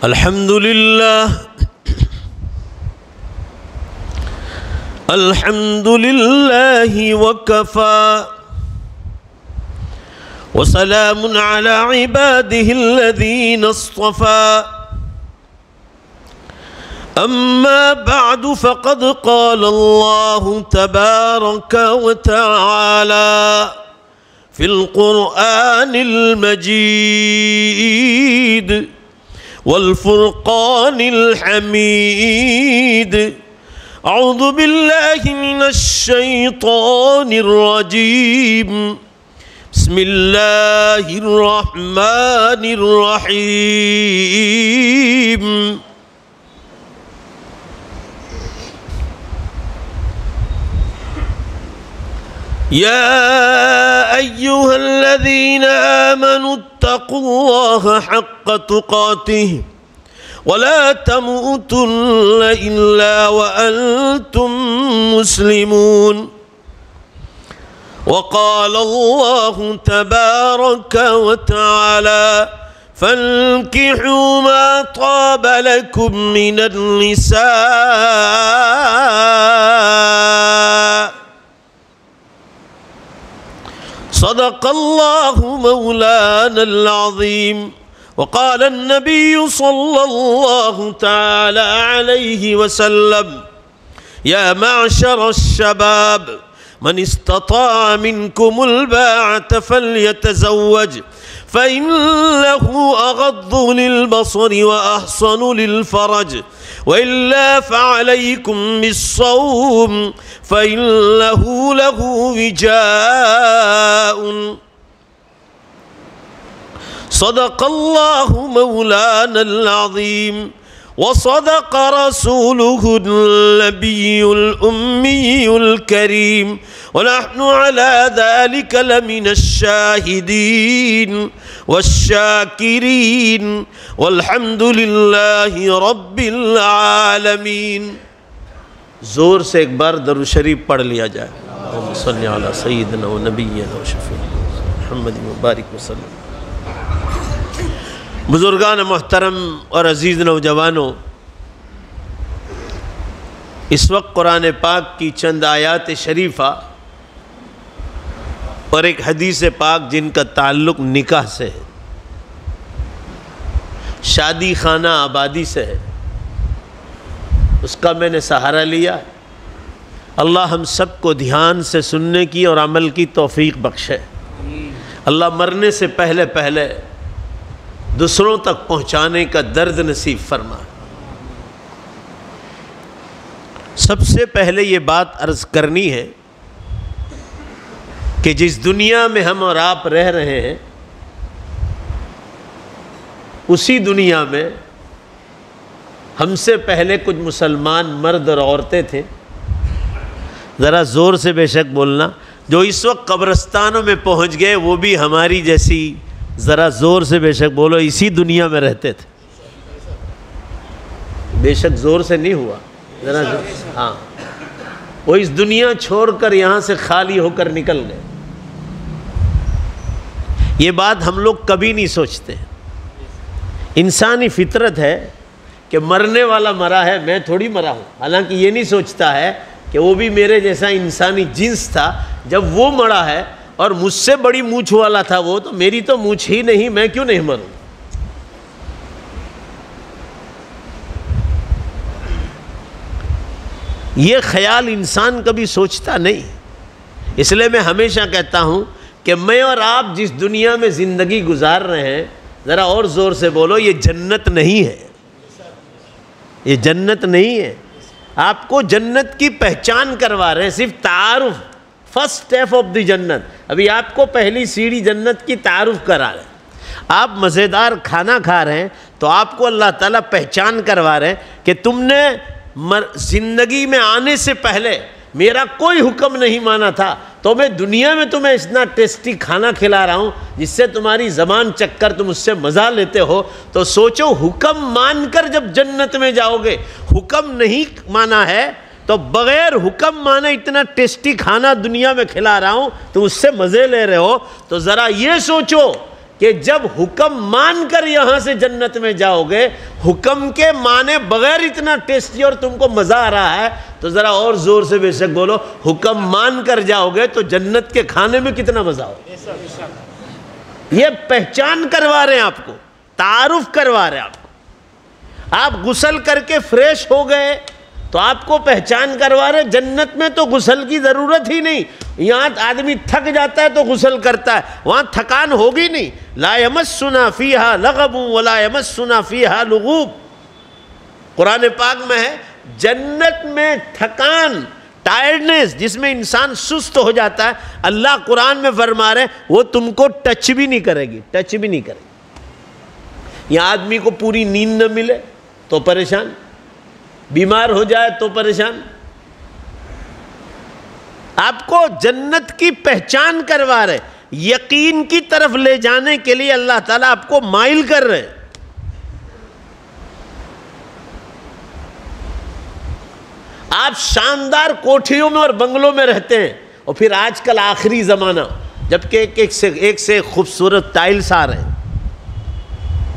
الحمد لله وكفى وسلام على عباده الذين اصطفى أما بعد فقد قال الله تبارك وتعالى في القرآن المجيد والفرقان الحميد أعوذ بالله من الشيطان الرجيم بسم الله الرحمن الرحيم يا أيها الذين آمنوا اتقوا الله حق تقاته ولا تموتن إلا وأنتم مسلمون وقال الله تبارك وتعالى فانكحوا ما طاب لكم من النساء صدق الله مولانا العظيم وقال النبي صلى الله تعالى عليه وسلم يا معشر الشباب من استطاع منكم الباعة فليتزوج فإنه أغض للبصر وأحصن للفرج وإلا فعليكم بالصوم فإنه له وجاء صدق الله مولانا العظيم وصدق رسوله النبي الأمي الكريم ونحن على ذلك لمن الشاهدين والشاكرين والحمد لله رب العالمین۔ زور سے ایک بار درود شریف پڑھ لیا جائے۔ اللہم صلی علی سیدنا و نبینا و شفیعنا محمد مبارک وسلم۔ بزرگان محترم اور عزیز نوجوانوں، اس وقت قرآن پاک کی چند آیات شریفہ اور ایک حدیث پاک جن کا تعلق نکاح سے ہے، شادی خانہ آبادی سے ہے، اس کا میں نے سہارا لیا۔ اللہ ہم سب کو دھیان سے سننے کی اور عمل کی توفیق بخشے۔ اللہ مرنے سے پہلے دوسروں تک پہنچانے کا درد نصیب فرما۔ سب سے پہلے یہ بات عرض کرنی ہے کہ جس دنیا میں ہم اور آپ رہ رہے ہیں، اسی دنیا میں ہم سے پہلے کچھ مسلمان مرد اور عورتیں تھے۔ ذرا زور سے بے شک بولنا، جو اس وقت قبرستانوں میں پہنچ گئے وہ بھی ہماری جیسی، ذرا زور سے بے شک بولو، اسی دنیا میں رہتے تھے۔ بے شک زور سے نہیں ہوا، ذرا ہاں، وہ اس دنیا چھوڑ کر یہاں سے خالی ہو کر نکل گئے۔ یہ بات ہم لوگ کبھی نہیں سوچتے۔ انسانی فطرت ہے کہ مرنے والا مرا ہے، میں تھوڑی مرا ہوں۔ حالانکہ یہ نہیں سوچتا ہے کہ وہ بھی میرے جیسا انسانی جنس تھا، جب وہ مرا ہے اور مجھ سے بڑی مونچھ والا تھا وہ، تو میری تو مونچھ ہی نہیں، میں کیوں نہیں مروں؟ یہ خیال انسان کبھی سوچتا نہیں۔ اس لیے میں ہمیشہ کہتا ہوں کہ میں اور آپ جس دنیا میں زندگی گزار رہے ہیں، ذرا اور زور سے بولو، یہ جنت نہیں ہے، یہ جنت نہیں ہے۔ آپ کو جنت کی پہچان کروا رہے ہیں، صرف تعارف، فرسٹ اسٹیپ آف دی جنت۔ ابھی آپ کو پہلی سیڑھی جنت کی تعارف کرا رہے ہیں۔ آپ مزیدار کھانا کھا رہے ہیں تو آپ کو اللہ تعالیٰ پہچان کروا رہے ہیں کہ تم نے زندگی میں آنے سے پہلے میرا کوئی حکم نہیں مانا تھا، تو میں دنیا میں تمہیں اتنا ٹیسٹی کھانا کھلا رہا ہوں جس سے تمہاری زبان چکھ کر تم اس سے مزہ لیتے ہو۔ تو سوچو، حکم مان کر جب جنت میں جاؤ گے، حکم نہیں مانا ہے تو بغیر حکم مانے اتنا ٹیسٹی کھانا دنیا میں کھلا رہا ہوں، تم اس سے مزے لے رہے ہو، تو ذرا یہ سوچو کہ جب حکم مان کر یہاں سے جنت میں جاؤ گے، حکم کے مانے بغیر اتنا ٹیسٹی اور تم کو مزہ آ رہا ہے تو ذرا اور زور سے بے شک بولو حکم مان کر جاؤ گے تو جنت کے کھانے میں کتنا مزہ ہوگا۔ یہ پہچان کروا رہے ہیں آپ کو، تعارف کروا رہے ہیں آپ کو۔ آپ غسل کر کے فریش ہو گئے تو آپ کو پہچان کروا رہے جنت میں تو غسل کی ضرورت ہی نہیں۔ یہاں آدمی تھک جاتا ہے تو غسل کرتا ہے، وہاں تھکان ہوگی نہیں۔ لا یمسنا فیہا لغب ولا یمسنا فیہا لغوب، قرآن پاک میں ہے۔ جنت میں تھکان، ٹائرڈنس، جس میں انسان سست ہو جاتا ہے، اللہ قرآن میں فرما رہے وہ تم کو ٹچ بھی نہیں کرے گی، ٹچ بھی نہیں کرے گی۔ یہاں آدمی کو پوری نیند نہ ملے تو پریشان، بیمار ہو جائے تو پریشان۔ آپ کو جنت کی پہچان کروا رہے، یقین کی طرف لے جانے کے لیے اللہ تعالیٰ آپ کو مائل کر رہے۔ آپ شاندار کوٹھیوں میں اور بنگلوں میں رہتے ہیں، اور پھر آج کل آخری زمانہ جبکہ ایک سے خوبصورت ٹائلز آ رہے ہیں،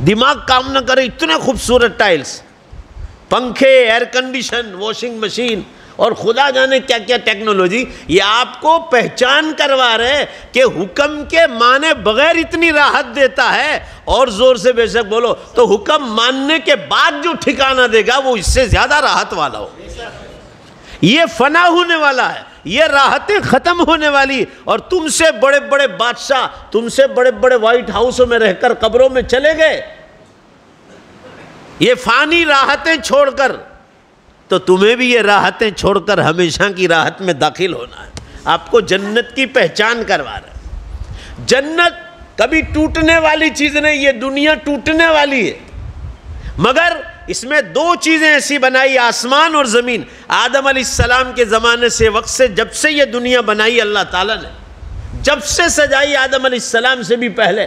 دماغ کام نہ کرے اتنے خوبصورت ٹائلز، پنکھے، ایئر کنڈیشن، واشنگ مشین اور خدا جانے کیا کیا ٹیکنالوجی، یہ آپ کو پہچان کروا رہے کہ حکم کے مانے بغیر اتنی راحت دیتا ہے، اور زور سے بے شک بولو تو حکم ماننے کے بعد جو ٹھکانہ دے گا وہ اس سے زیادہ راحت والا ہو۔ یہ فنا ہونے والا ہے، یہ راحتیں ختم ہونے والی، اور تم سے بڑے بڑے بادشاہ تم سے بڑے بڑے وائٹ ہاؤسوں میں رہ کر قبروں میں چلے گئے، یہ فانی راحتیں چھوڑ کر، تو تمہیں بھی یہ راحتیں چھوڑ کر ہمیشہ کی راحت میں داخل ہونا ہے۔ آپ کو جنت کی پہچان کروا رہا ہے۔ جنت کبھی ٹوٹنے والی چیز نہیں، یہ دنیا ٹوٹنے والی ہے، مگر اس میں دو چیزیں ایسی بنائی، آسمان اور زمین۔ آدم علیہ السلام کے زمانے سے، وقت سے، جب سے یہ دنیا بنائی اللہ تعالیٰ نے، جب سے سجائی آدم علیہ السلام سے بھی پہلے،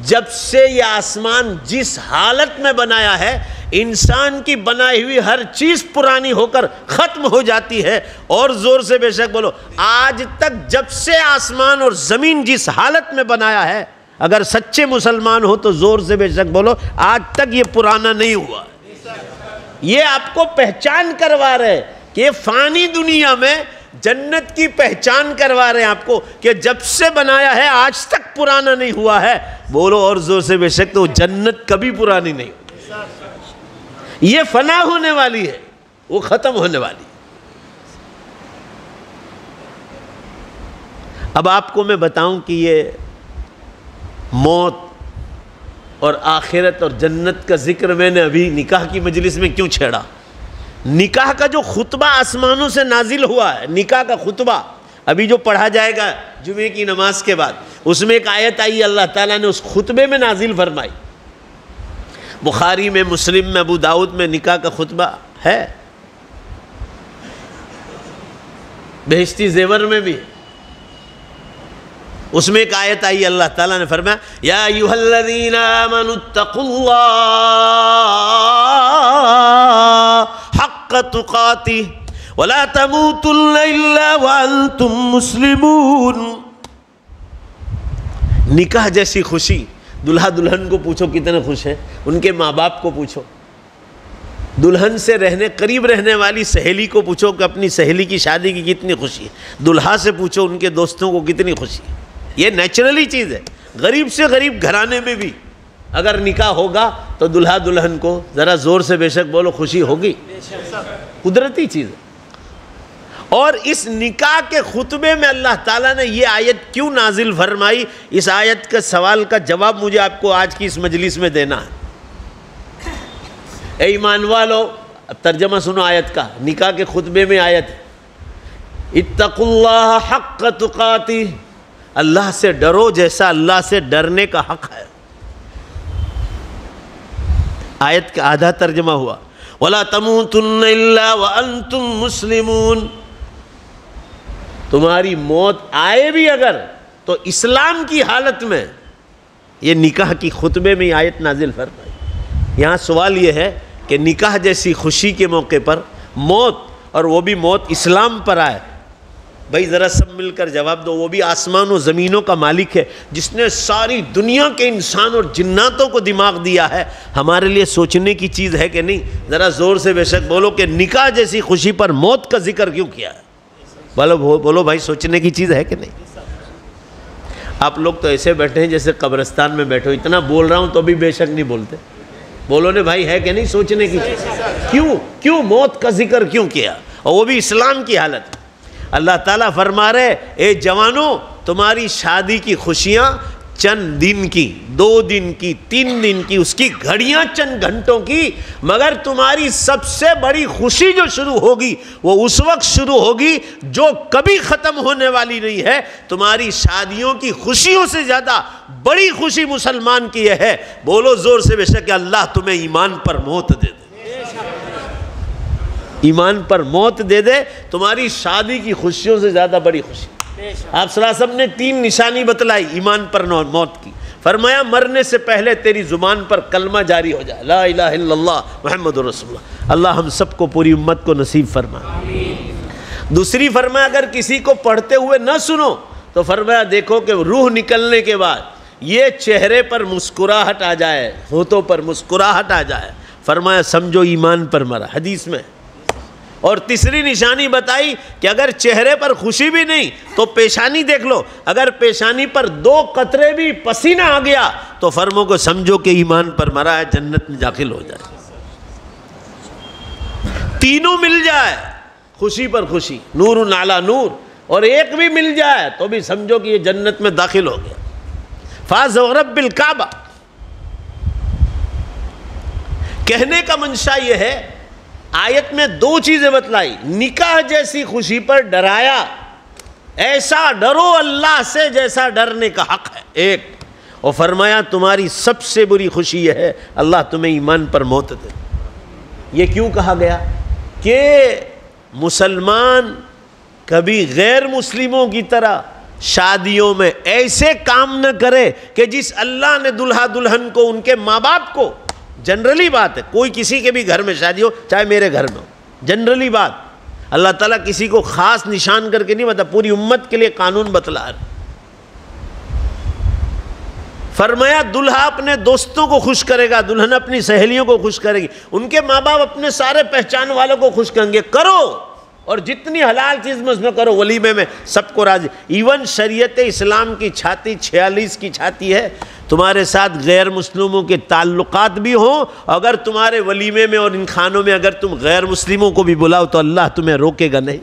جب سے یہ آسمان جس حالت میں بنایا ہے، انسان کی بنائی ہوئی ہر چیز پرانی ہو کر ختم ہو جاتی ہے، اور زور سے بے شک بولو آج تک جب سے آسمان اور زمین جس حالت میں بنایا ہے، اگر سچے مسلمان ہو تو زور سے بے شک بولو آج تک یہ پرانا نہیں ہوا۔ یہ آپ کو پہچان کروا رہے کہ یہ فانی دنیا میں جنت کی پہچان کروا رہے ہیں آپ کو کہ جب سے بنایا ہے آج تک پرانا نہیں ہوا ہے۔ بولو اور زور سے بے شک، تو جنت کبھی پرانی نہیں ہوتی، یہ فنا ہونے والی ہے، وہ ختم ہونے والی۔ اب آپ کو میں بتاؤں کہ یہ موت اور آخرت اور جنت کا ذکر میں نے ابھی نکاح کی مجلس میں کیوں چھیڑا؟ نکاح کا جو خطبہ آسمانوں سے نازل ہوا ہے، نکاح کا خطبہ ابھی جو پڑھا جائے گا جمعے کی نماز کے بعد، اس میں ایک آیت آئی، اللہ تعالیٰ نے اس خطبے میں نازل فرمائی۔ بخاری میں، مسلم میں، ابو داؤد میں نکاح کا خطبہ ہے، بہشتی زیور میں بھی۔ اس میں ایک آیت آئی، اللہ تعالیٰ نے فرمایا یا ایھا الذین آمنوا اتقوا اللہ حق تقاتہ ولا تموتن الا وانتم مسلمون۔ نکاح جیسی خوشی، دلہا دلہن کو پوچھو کتنے خوش ہیں، ان کے ماں باپ کو پوچھو، دلہن سے قریب رہنے والی سہیلی کو پوچھو کہ اپنی سہیلی کی شادی کی کتنی خوشی ہے، دلہا سے پوچھو ان کے دوستوں کو کتنی خوشی ہے۔ یہ نیچرلی چیز ہے، غریب سے غریب گھرانے میں بھی اگر نکاح ہوگا تو دلہا دلہن کو ذرا زور سے بے شک بولو خوشی ہوگی، قدرتی چیز ہے۔ اور اس نکاح کے خطبے میں اللہ تعالیٰ نے یہ آیت کیوں نازل فرمائی، اس آیت کے سوال کا جواب مجھے آپ کو آج کی اس مجلس میں دینا ہے۔ اے ایمان والو، اب ترجمہ سنو آیت کا، نکاح کے خطبے میں آیت اتقوا اللہ حق تقاتہ، اللہ سے ڈرو جیسا اللہ سے ڈرنے کا حق ہے۔ آیت کا آدھا ترجمہ ہوا وَلَا تَمُوتُنَّ إِلَّا وَأَنْتُمْ مُسْلِمُونَ، تمہاری موت آئے بھی اگر تو اسلام کی حالت میں۔ یہ نکاح کی خطبے میں آیت نازل فرمائی۔ یہاں سوال یہ ہے کہ نکاح جیسی خوشی کے موقع پر موت، اور وہ بھی موت اسلام پر آئے، بھائی ذرا سب مل کر جواب دو. وہ بھی آسمان و زمینوں کا مالک ہے جس نے ساری دنیا کے انسان اور جناتوں کو دماغ دیا ہے. ہمارے لیے سوچنے کی چیز ہے کہ نہیں؟ ذرا زور سے بے شک بولو کہ نکاح جیسی خوشی پر موت کا ذکر کیوں کیا ہے؟ بولو بھائی سوچنے کی چیز ہے کہ نہیں؟ آپ لوگ تو ایسے بیٹھے ہیں جیسے قبرستان میں بیٹھے ہو. اتنا بول رہا ہوں تو بھی بے شک نہیں بولتے. بولو نے بھائی ہے کہ نہیں سوچنے کی چیز؟ کیوں موت کا ذکر کیوں کیا؟ اور وہ بھی اسلام کی حالت. اللہ تعالیٰ فرما رہے اے جوانوں تمہاری شادی کی خوشیاں چند دن کی، 2 دن کی، 3 دن کی، اس کی گھڑیاں چند گھنٹوں کی، مگر تمہاری سب سے بڑی خوشی جو شروع ہوگی وہ اس وقت شروع ہوگی جو کبھی ختم ہونے والی نہیں ہے. تمہاری شادیوں کی خوشیوں سے زیادہ بڑی خوشی مسلمان کی یہ ہے. بولو زور سے بے شک کہ اللہ تمہیں ایمان پر موت دے دے. ایمان پر موت دے دے. تمہاری شادی کی خوشیوں سے زیادہ بڑی خوشی. آپ صلی اللہ علیہ وسلم نے 3 نشانی بتلائی ایمان پر موت کی. فرمایا مرنے سے پہلے تیری زبان پر کلمہ جاری ہو جائے لا الہ الا اللہ محمد رسول اللہ. اللہ ہم سب کو پوری امت کو نصیب فرمائے. دوسری فرمایا اگر کسی کو پڑھتے ہوئے نہ سنو تو فرمایا دیکھو کہ روح نکلنے کے بعد یہ چہرے پر مسکراہٹ آ جائے، ہونٹوں پر مسکراہٹ آ جائے. فرمایا سمجھو ایمان پر مرا. حدیث میں. اور تیسری نشانی بتائی کہ اگر چہرے پر خوشی بھی نہیں تو پیشانی دیکھ لو. اگر پیشانی پر 2 قطرے بھی پسینہ آ گیا تو فرمو کو سمجھو کہ ایمان پر مرا ہے، جنت میں داخل ہو جائے. تینوں مل جائے خوشی پر خوشی، نور علی نور، اور ایک بھی مل جائے تو بھی سمجھو کہ یہ جنت میں داخل ہو گیا. فاز ورب الکعبہ. کہنے کا منشا یہ ہے آیت میں 2 چیزیں بتلائی. نکاح جیسی خوشی پر ڈرایا، ایسا ڈرو اللہ سے جیسا ڈرنے کا حق ہے. ایک اور فرمایا تمہاری سب سے بری خوشی یہ ہے اللہ تمہیں ایمان پر موت دے. یہ کیوں کہا گیا؟ کہ مسلمان کبھی غیر مسلموں کی طرح شادیوں میں ایسے کام نہ کرے کہ جس اللہ نے دلہا دلہن کو ان کے ماں باپ کو، جنرلی بات ہے، کوئی کسی کے بھی گھر میں شادی ہو چاہے میرے گھر میں ہو، جنرلی بات، اللہ تعالیٰ کسی کو خاص نشان کر کے نہیں بتا، پوری امت کے لیے قانون بتلا رہا. فرمایا دلہا اپنے دوستوں کو خوش کرے گا، دلہن اپنی سہیلیوں کو خوش کرے گی، ان کے ماں باپ اپنے سارے پہچان والوں کو خوش کریں گے. کرو، اور جتنی حلال چیز میں اس میں کرو، ولیمے میں سب کو راضی. ایون شریعت اسلام کی چھاتی 46 کی چھاتی ہے. تمہارے ساتھ غیر مسلموں کے تعلقات بھی ہوں، اگر تمہارے ولیمے میں اور ان کھانوں میں اگر تم غیر مسلموں کو بھی بلاؤ تو اللہ تمہیں روکے گا نہیں.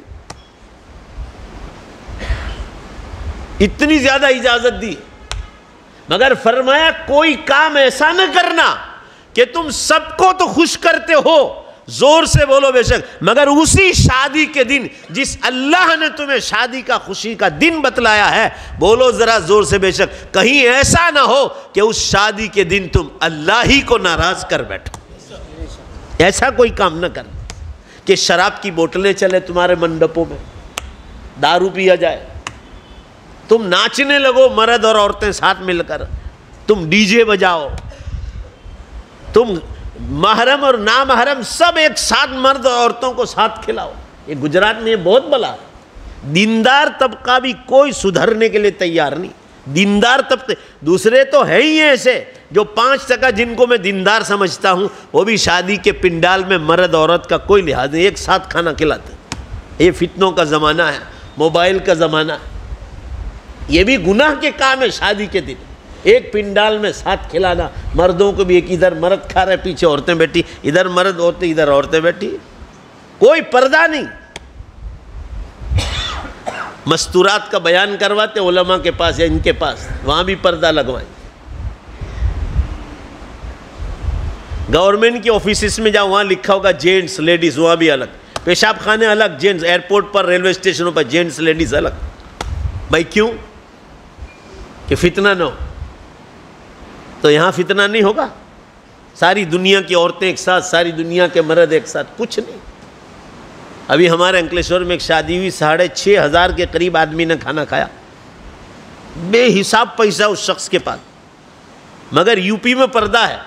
اتنی زیادہ اجازت دی. مگر فرمایا کوئی کام ایسا نہ کرنا کہ تم سب کو تو خوش کرتے ہو، زور سے بولو بے شک، مگر اسی شادی کے دن جس اللہ نے تمہیں شادی کا خوشی کا دن بتلایا ہے، بولو ذرا زور سے بے شک، کہیں ایسا نہ ہو کہ اس شادی کے دن تم اللہ ہی کو ناراض کر بیٹھو. ایسا کوئی کام نہ کرنا کہ شراب کی بوتلیں چلے تمہارے منڈپوں میں، دارو پیا جائے، تم ناچنے لگو مرد اور عورتیں ساتھ مل کر، تم ڈی جے بجاؤ، تم محرم اور نامحرم سب ایک ساتھ مرد اور عورتوں کو ساتھ کھلاؤ. یہ گجرات میں یہ بہت بلا ہے. دیندار طبقہ بھی کوئی سدھرنے کے لیے تیار نہیں. دیندار طبقے دوسرے تو ہے ہی ایسے جو 5% جن کو میں دیندار سمجھتا ہوں، وہ بھی شادی کے پنڈال میں مرد عورت کا کوئی لحاظ نہیں، ایک ساتھ کھانا کھلاتے. یہ فتنوں کا زمانہ ہے، موبائل کا زمانہ ہے. یہ بھی گناہ کے کام ہے. شادی کے دن ایک پنڈال میں ساتھ کھلانا، مردوں کو بھی ایک، ادھر مرد کھا رہے پیچھے عورتیں بیٹھی، ادھر مرد عورتیں ادھر عورتیں بیٹھی، کوئی پردہ نہیں. مستورات کا بیان کرواتے علماء کے پاس یا ان کے پاس، وہاں بھی پردہ لگوائیں. گورنمنٹ کی آفیسز میں جاؤ، وہاں لکھا ہوگا جینٹس لیڈیز، وہاں بھی الگ. پیشاب خانے الگ، جینٹس. ایئرپورٹ پر ریلوے اسٹیشنوں پر جینٹس لیڈیز الگ. بھائی کیوں؟ کہ فتنہ نہ ہو. تو یہاں فتنہ نہیں ہوگا؟ ساری دنیا کی عورتیں ایک ساتھ، ساری دنیا کے مرد ایک ساتھ، کچھ نہیں. ابھی ہمارے انکلیشور میں ایک شادی ہوئی، 6,500 کے قریب آدمی نے کھانا کھایا. بے حساب پیسہ اس شخص کے پاس. مگر یو پی میں پردہ ہے،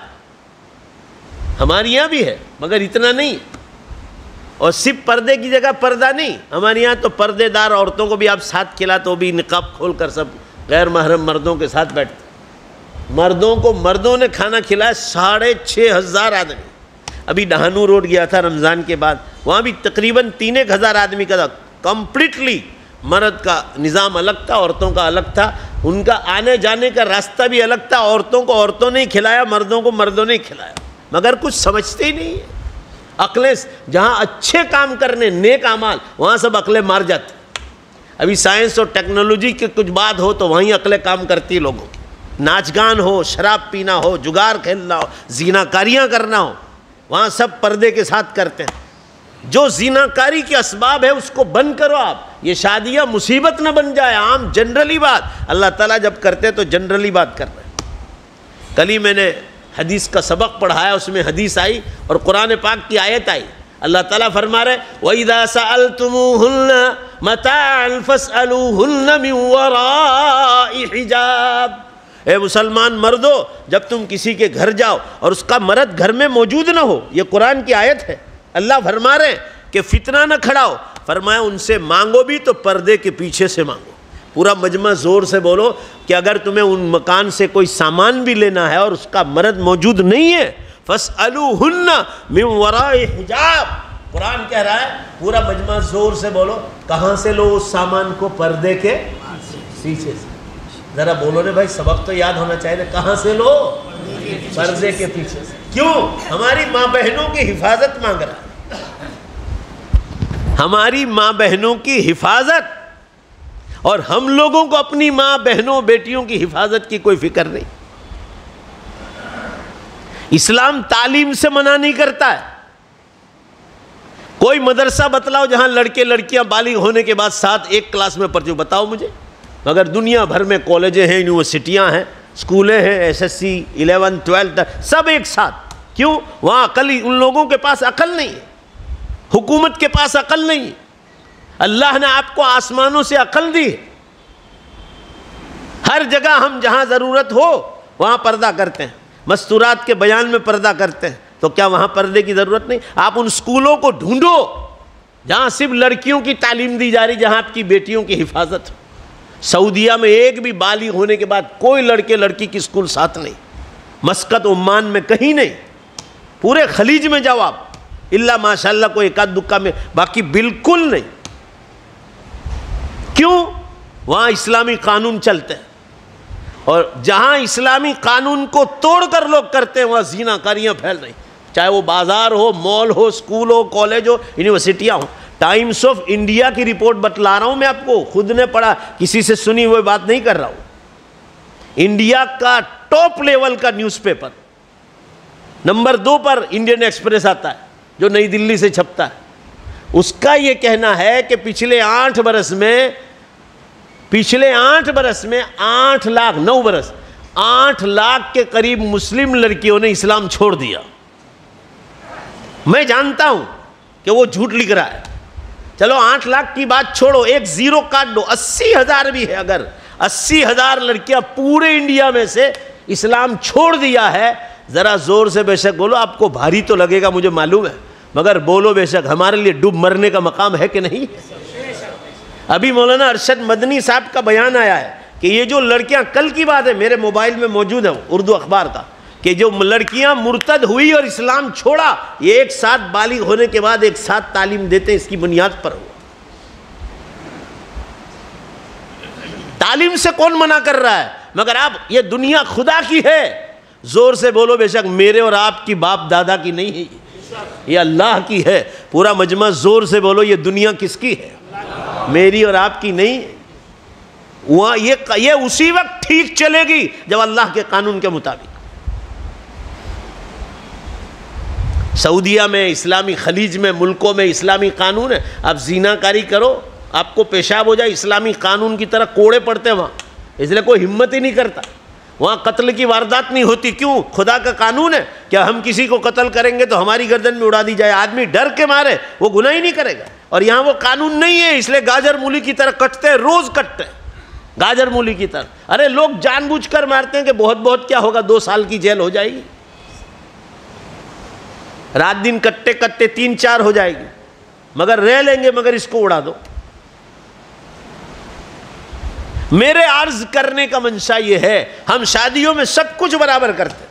ہمارے یہاں بھی ہے مگر اتنا نہیں. اور صرف پردے کی جگہ پردہ نہیں، ہمارے یہاں تو پردے دار عورتوں کو بھی آپ ساتھ کھلا تو بھی نقاب کھول کر سب غیر محرم مردوں کے ساتھ بیٹھتے. مردوں کو مردوں نے کھانا کھلایا 6,500 آدمی. ابھی ڈہانو روڈ گیا تھا رمضان کے بعد، وہاں بھی تقریباً 3,000 آدمی کا تھا. کمپلیٹلی مرد کا نظام الگ تھا، عورتوں کا الگ تھا. ان کا آنے جانے کا راستہ بھی الگ تھا. عورتوں کو عورتوں نے کھلایا، مردوں کو مردوں نے کھلایا. مگر کچھ سمجھتے ہی نہیں ہے. عقلیں جہاں اچھے کام کرنے، نیک اعمال، وہاں سب عقلیں مار جاتی. ابھی سائنس اور ٹیکنالوجی کی کچھ بات ہو تو وہیں عقلیں کام کرتی لوگوں کی. ناچ گان ہو، شراب پینا ہو، جگار کھیلنا ہو، زیناکاریاں کرنا ہو، وہاں سب پردے کے ساتھ کرتے ہیں. جو زیناکاری کے اسباب ہے اس کو بند کرو. آپ یہ شادیاں مصیبت نہ بن جائے. عام جنرلی بات اللہ تعالیٰ جب کرتے تو جنرلی بات کر رہے ہیں. کل ہی میں نے حدیث کا سبق پڑھایا، اس میں حدیث آئی اور قرآن پاک کی آیت آئی. اللہ تعالیٰ فرما رہے وَإِذَا سَأَلْتُمُوهُنَّ مَتَاعًا فَاسْأَلُوهُنَّ مِنْ وَرَاءِ حِجَابٍ. اے مسلمان مردو، جب تم کسی کے گھر جاؤ اور اس کا مرد گھر میں موجود نہ ہو، یہ قرآن کی آیت ہے. اللہ فرما رہے ہیں کہ فتنہ نہ کھڑا ہو. فرمایا ان سے مانگو بھی تو پردے کے پیچھے سے مانگو. پورا مجمع زور سے بولو کہ اگر تمہیں ان مکان سے کوئی سامان بھی لینا ہے اور اس کا مرد موجود نہیں ہے، فَاسْأَلُوهُنَّ مِنْ وَرَاءِ حِجَابٍ. قرآن کہہ رہا ہے پورا مجمع زور سے بولو کہاں سے لو اس سامان کو؟ پردے کے پیچھے سے. ذرا بولو نے بھائی، سبق تو یاد ہونا چاہیے. کہاں سے لو؟ پردے کے پیچھے سے. کیوں؟ ہماری ماں بہنوں کی حفاظت مانگ رہا ہے. ہماری ماں بہنوں کی حفاظت، اور ہم لوگوں کو اپنی ماں بہنوں بیٹیوں کی حفاظت کی کوئی فکر نہیں. اسلام تعلیم سے منع نہیں کرتا ہے. کوئی مدرسہ بتلاؤ جہاں لڑکے لڑکیاں بالغ ہونے کے بعد ساتھ ایک کلاس میں پڑھتے ہو، بتاؤ مجھے. مگر دنیا بھر میں کالجیں ہیں، یونیورسٹیاں ہیں، اسکولیں ہیں، SSC 11 12 سب ایک ساتھ. کیوں؟ وہاں عقل ہی، ان لوگوں کے پاس عقل نہیں ہے، حکومت کے پاس عقل نہیں ہے. اللہ نے آپ کو آسمانوں سے عقل دی. ہر جگہ ہم جہاں ضرورت ہو وہاں پردہ کرتے ہیں. مستورات کے بیان میں پردہ کرتے ہیں، تو کیا وہاں پردے کی ضرورت نہیں؟ آپ ان اسکولوں کو ڈھونڈو جہاں صرف لڑکیوں کی تعلیم دی جا رہی، جہاں آپ کی بیٹیوں کی حفاظت ہو. سعودیہ میں ایک بھی بالغ ہونے کے بعد کوئی لڑکے لڑکی کی اسکول ساتھ نہیں. مسقط عمان میں کہیں نہیں. پورے خلیج میں جاؤ آپ، اللہ ماشاءاللہ کوئی ایک آدھ دکا میں، باقی بالکل نہیں. کیوں؟ وہاں اسلامی قانون چلتے ہیں، اور جہاں اسلامی قانون کو توڑ کر لوگ کرتے ہیں وہاں زیناکاریاں پھیل رہی. چاہے وہ بازار ہو، مال ہو، اسکول ہو، کالج ہو، یونیورسٹیاں ہوں. ٹائمز آف انڈیا کی رپورٹ بتلا رہا ہوں میں آپ کو، خود نے پڑھا، کسی سے سنی ہوئی بات نہیں کر رہا ہوں. انڈیا کا ٹاپ لیول کا نیوز پیپر، نمبر 2 پر انڈین ایکسپریس آتا ہے جو نئی دلی سے چھپتا ہے. اس کا یہ کہنا ہے کہ پچھلے 8 برس میں 8 لاکھ کے قریب مسلم لڑکیوں نے اسلام چھوڑ دیا. میں جانتا ہوں کہ وہ جھوٹ لکھ رہا ہے. چلو 8 لاکھ کی بات چھوڑو، ایک زیرو کاٹ دو، 80,000 بھی ہے. اگر 80,000 لڑکیاں پورے انڈیا میں سے اسلام چھوڑ دیا ہے، ذرا زور سے بے شک بولو. آپ کو بھاری تو لگے گا مجھے معلوم ہے، مگر بولو بے شک. ہمارے لیے ڈوب مرنے کا مقام ہے کہ نہیں؟ ابھی مولانا ارشد مدنی صاحب کا بیان آیا ہے کہ یہ جو لڑکیاں، کل کی بات ہے، میرے موبائل میں موجود ہے اردو اخبار کا، کہ جو لڑکیاں مرتد ہوئی اور اسلام چھوڑا، یہ ایک ساتھ بالغ ہونے کے بعد ایک ساتھ تعلیم دیتے، اس کی بنیاد پر ہوا. تعلیم سے کون منع کر رہا ہے؟ مگر آپ، یہ دنیا خدا کی ہے. زور سے بولو بے شک. میرے اور آپ کی باپ دادا کی نہیں ہے، یہ اللہ کی ہے. پورا مجمع زور سے بولو یہ دنیا کس کی ہے؟ میری اور آپ کی نہیں. وہاں یہ اسی وقت ٹھیک چلے گی جب اللہ کے قانون کے مطابق. سعودیہ میں، اسلامی خلیج میں، ملکوں میں اسلامی قانون ہے. آپ زنا کاری کرو، آپ کو پیشاب ہو جائے، اسلامی قانون کی طرح کوڑے پڑتے ہیں وہاں. اس لیے کوئی ہمت ہی نہیں کرتا. وہاں قتل کی واردات نہیں ہوتی. کیوں؟ خدا کا قانون ہے کہ ہم کسی کو قتل کریں گے تو ہماری گردن میں اڑا دی جائے. آدمی ڈر کے مارے وہ گناہ ہی نہیں کرے گا. اور یہاں وہ قانون نہیں ہے، اس لیے گاجر مولی کی طرح کٹتے ہیں، روز کٹتے ہیں گاجر مولی کی طرح. ارے لوگ جان بوجھ کر مارتے ہیں کہ بہت کیا ہوگا، 2 سال کی جیل ہو جائے گی. رات دن کٹتے کٹتے 3 4 ہو جائے گی. مگر رہ لیں گے، مگر اس کو اڑا دو۔ میرے عرض کرنے کا منشا یہ ہے، ہم شادیوں میں سب کچھ برابر کرتے،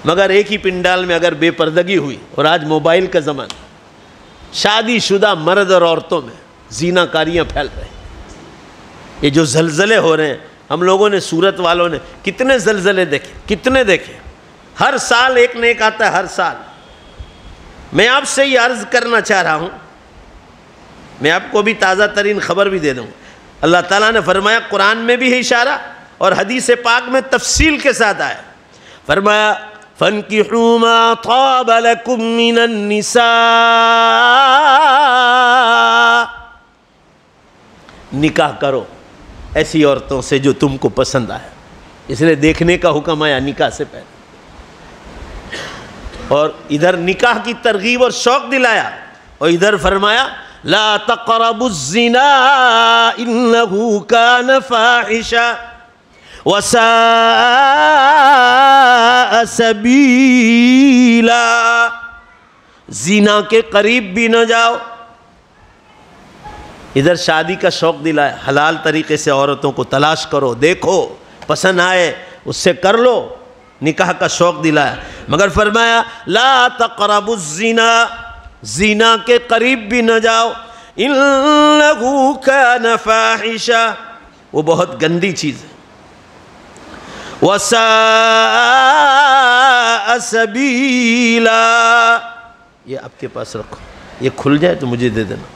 مگر ایک ہی پنڈال میں اگر بے پردگی ہوئی، اور آج موبائل کا زمانہ، شادی شدہ مرد اور عورتوں میں زنا کاریاں پھیل رہی ہیں۔ یہ جو زلزلے ہو رہے ہیں، ہم لوگوں نے، سورت والوں نے کتنے زلزلے دیکھے، کتنے دیکھے، ہر سال ایک نہ ایک آتا ہے، ہر سال۔ میں آپ سے یہ عرض کرنا چاہ رہا ہوں، میں آپ کو بھی تازہ ترین خبر بھی دے دوں۔ اللہ تعالیٰ نے فرمایا، قرآن میں بھی ہے اشارہ اور حدیث پاک میں تفصیل کے ساتھ آیا، فرمایا فَانْكِحُوا مَا طَابَ لَكُم مِّنَ النِّسَاءِ، نکاح کرو ایسی عورتوں سے جو تم کو پسند آئے، اس لیے دیکھنے کا حکم آیا نکاح سے پہلے، اور ادھر نکاح کی ترغیب اور شوق دلایا، اور ادھر فرمایا لا تقربوا الزنا انه كان فاحشا وساء سبیلا، زنا کے قریب بھی نہ جاؤ۔ ادھر شادی کا شوق دلایا، حلال طریقے سے عورتوں کو تلاش کرو، دیکھو، پسند آئے اس سے کر لو، نکاح کا شوق دلایا، مگر فرمایا لا تقربوا الزنا، زنا کے قریب بھی نہ جاؤ، انہو کان فاحشا، وہ بہت گندی چیز ہے، وساء سبیلا، یہ آپ کے پاس رکھو، یہ کھل جائے تو مجھے دے دینا۔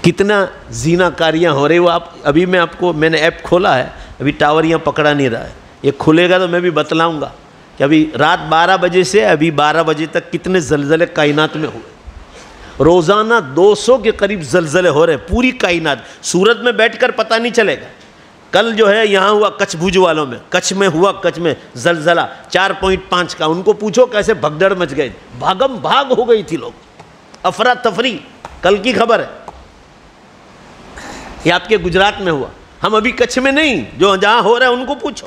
کتنا زنا کاریاں ہو رہی، وہ آپ ابھی میں نے ایپ کھولا ہے، ابھی ٹاور یہاں پکڑا نہیں رہا ہے، یہ کھلے گا تو میں بھی بتلاؤں گا کہ ابھی رات 12 بجے سے ابھی 12 بجے تک کتنے زلزلے کائنات میں ہوئے۔ روزانہ 200 کے قریب زلزلے ہو رہے ہیں، پوری کائنات، سورت میں بیٹھ کر پتہ نہیں چلے گا۔ کل جو ہے یہاں ہوا کچھ بھوج والوں میں، کچھ میں ہوا، کچھ میں زلزلہ 4.5 کا، ان کو پوچھو کیسے بھگدڑ مچ گئے، بھاگم بھاگ ہو گئی تھی، لوگ افراتفری، کل کی خبر ہے۔ یہ آپ کے گجرات میں ہوا، ہم ابھی کچھ میں نہیں، جو جہاں ہو رہا ہے ان کو پوچھو۔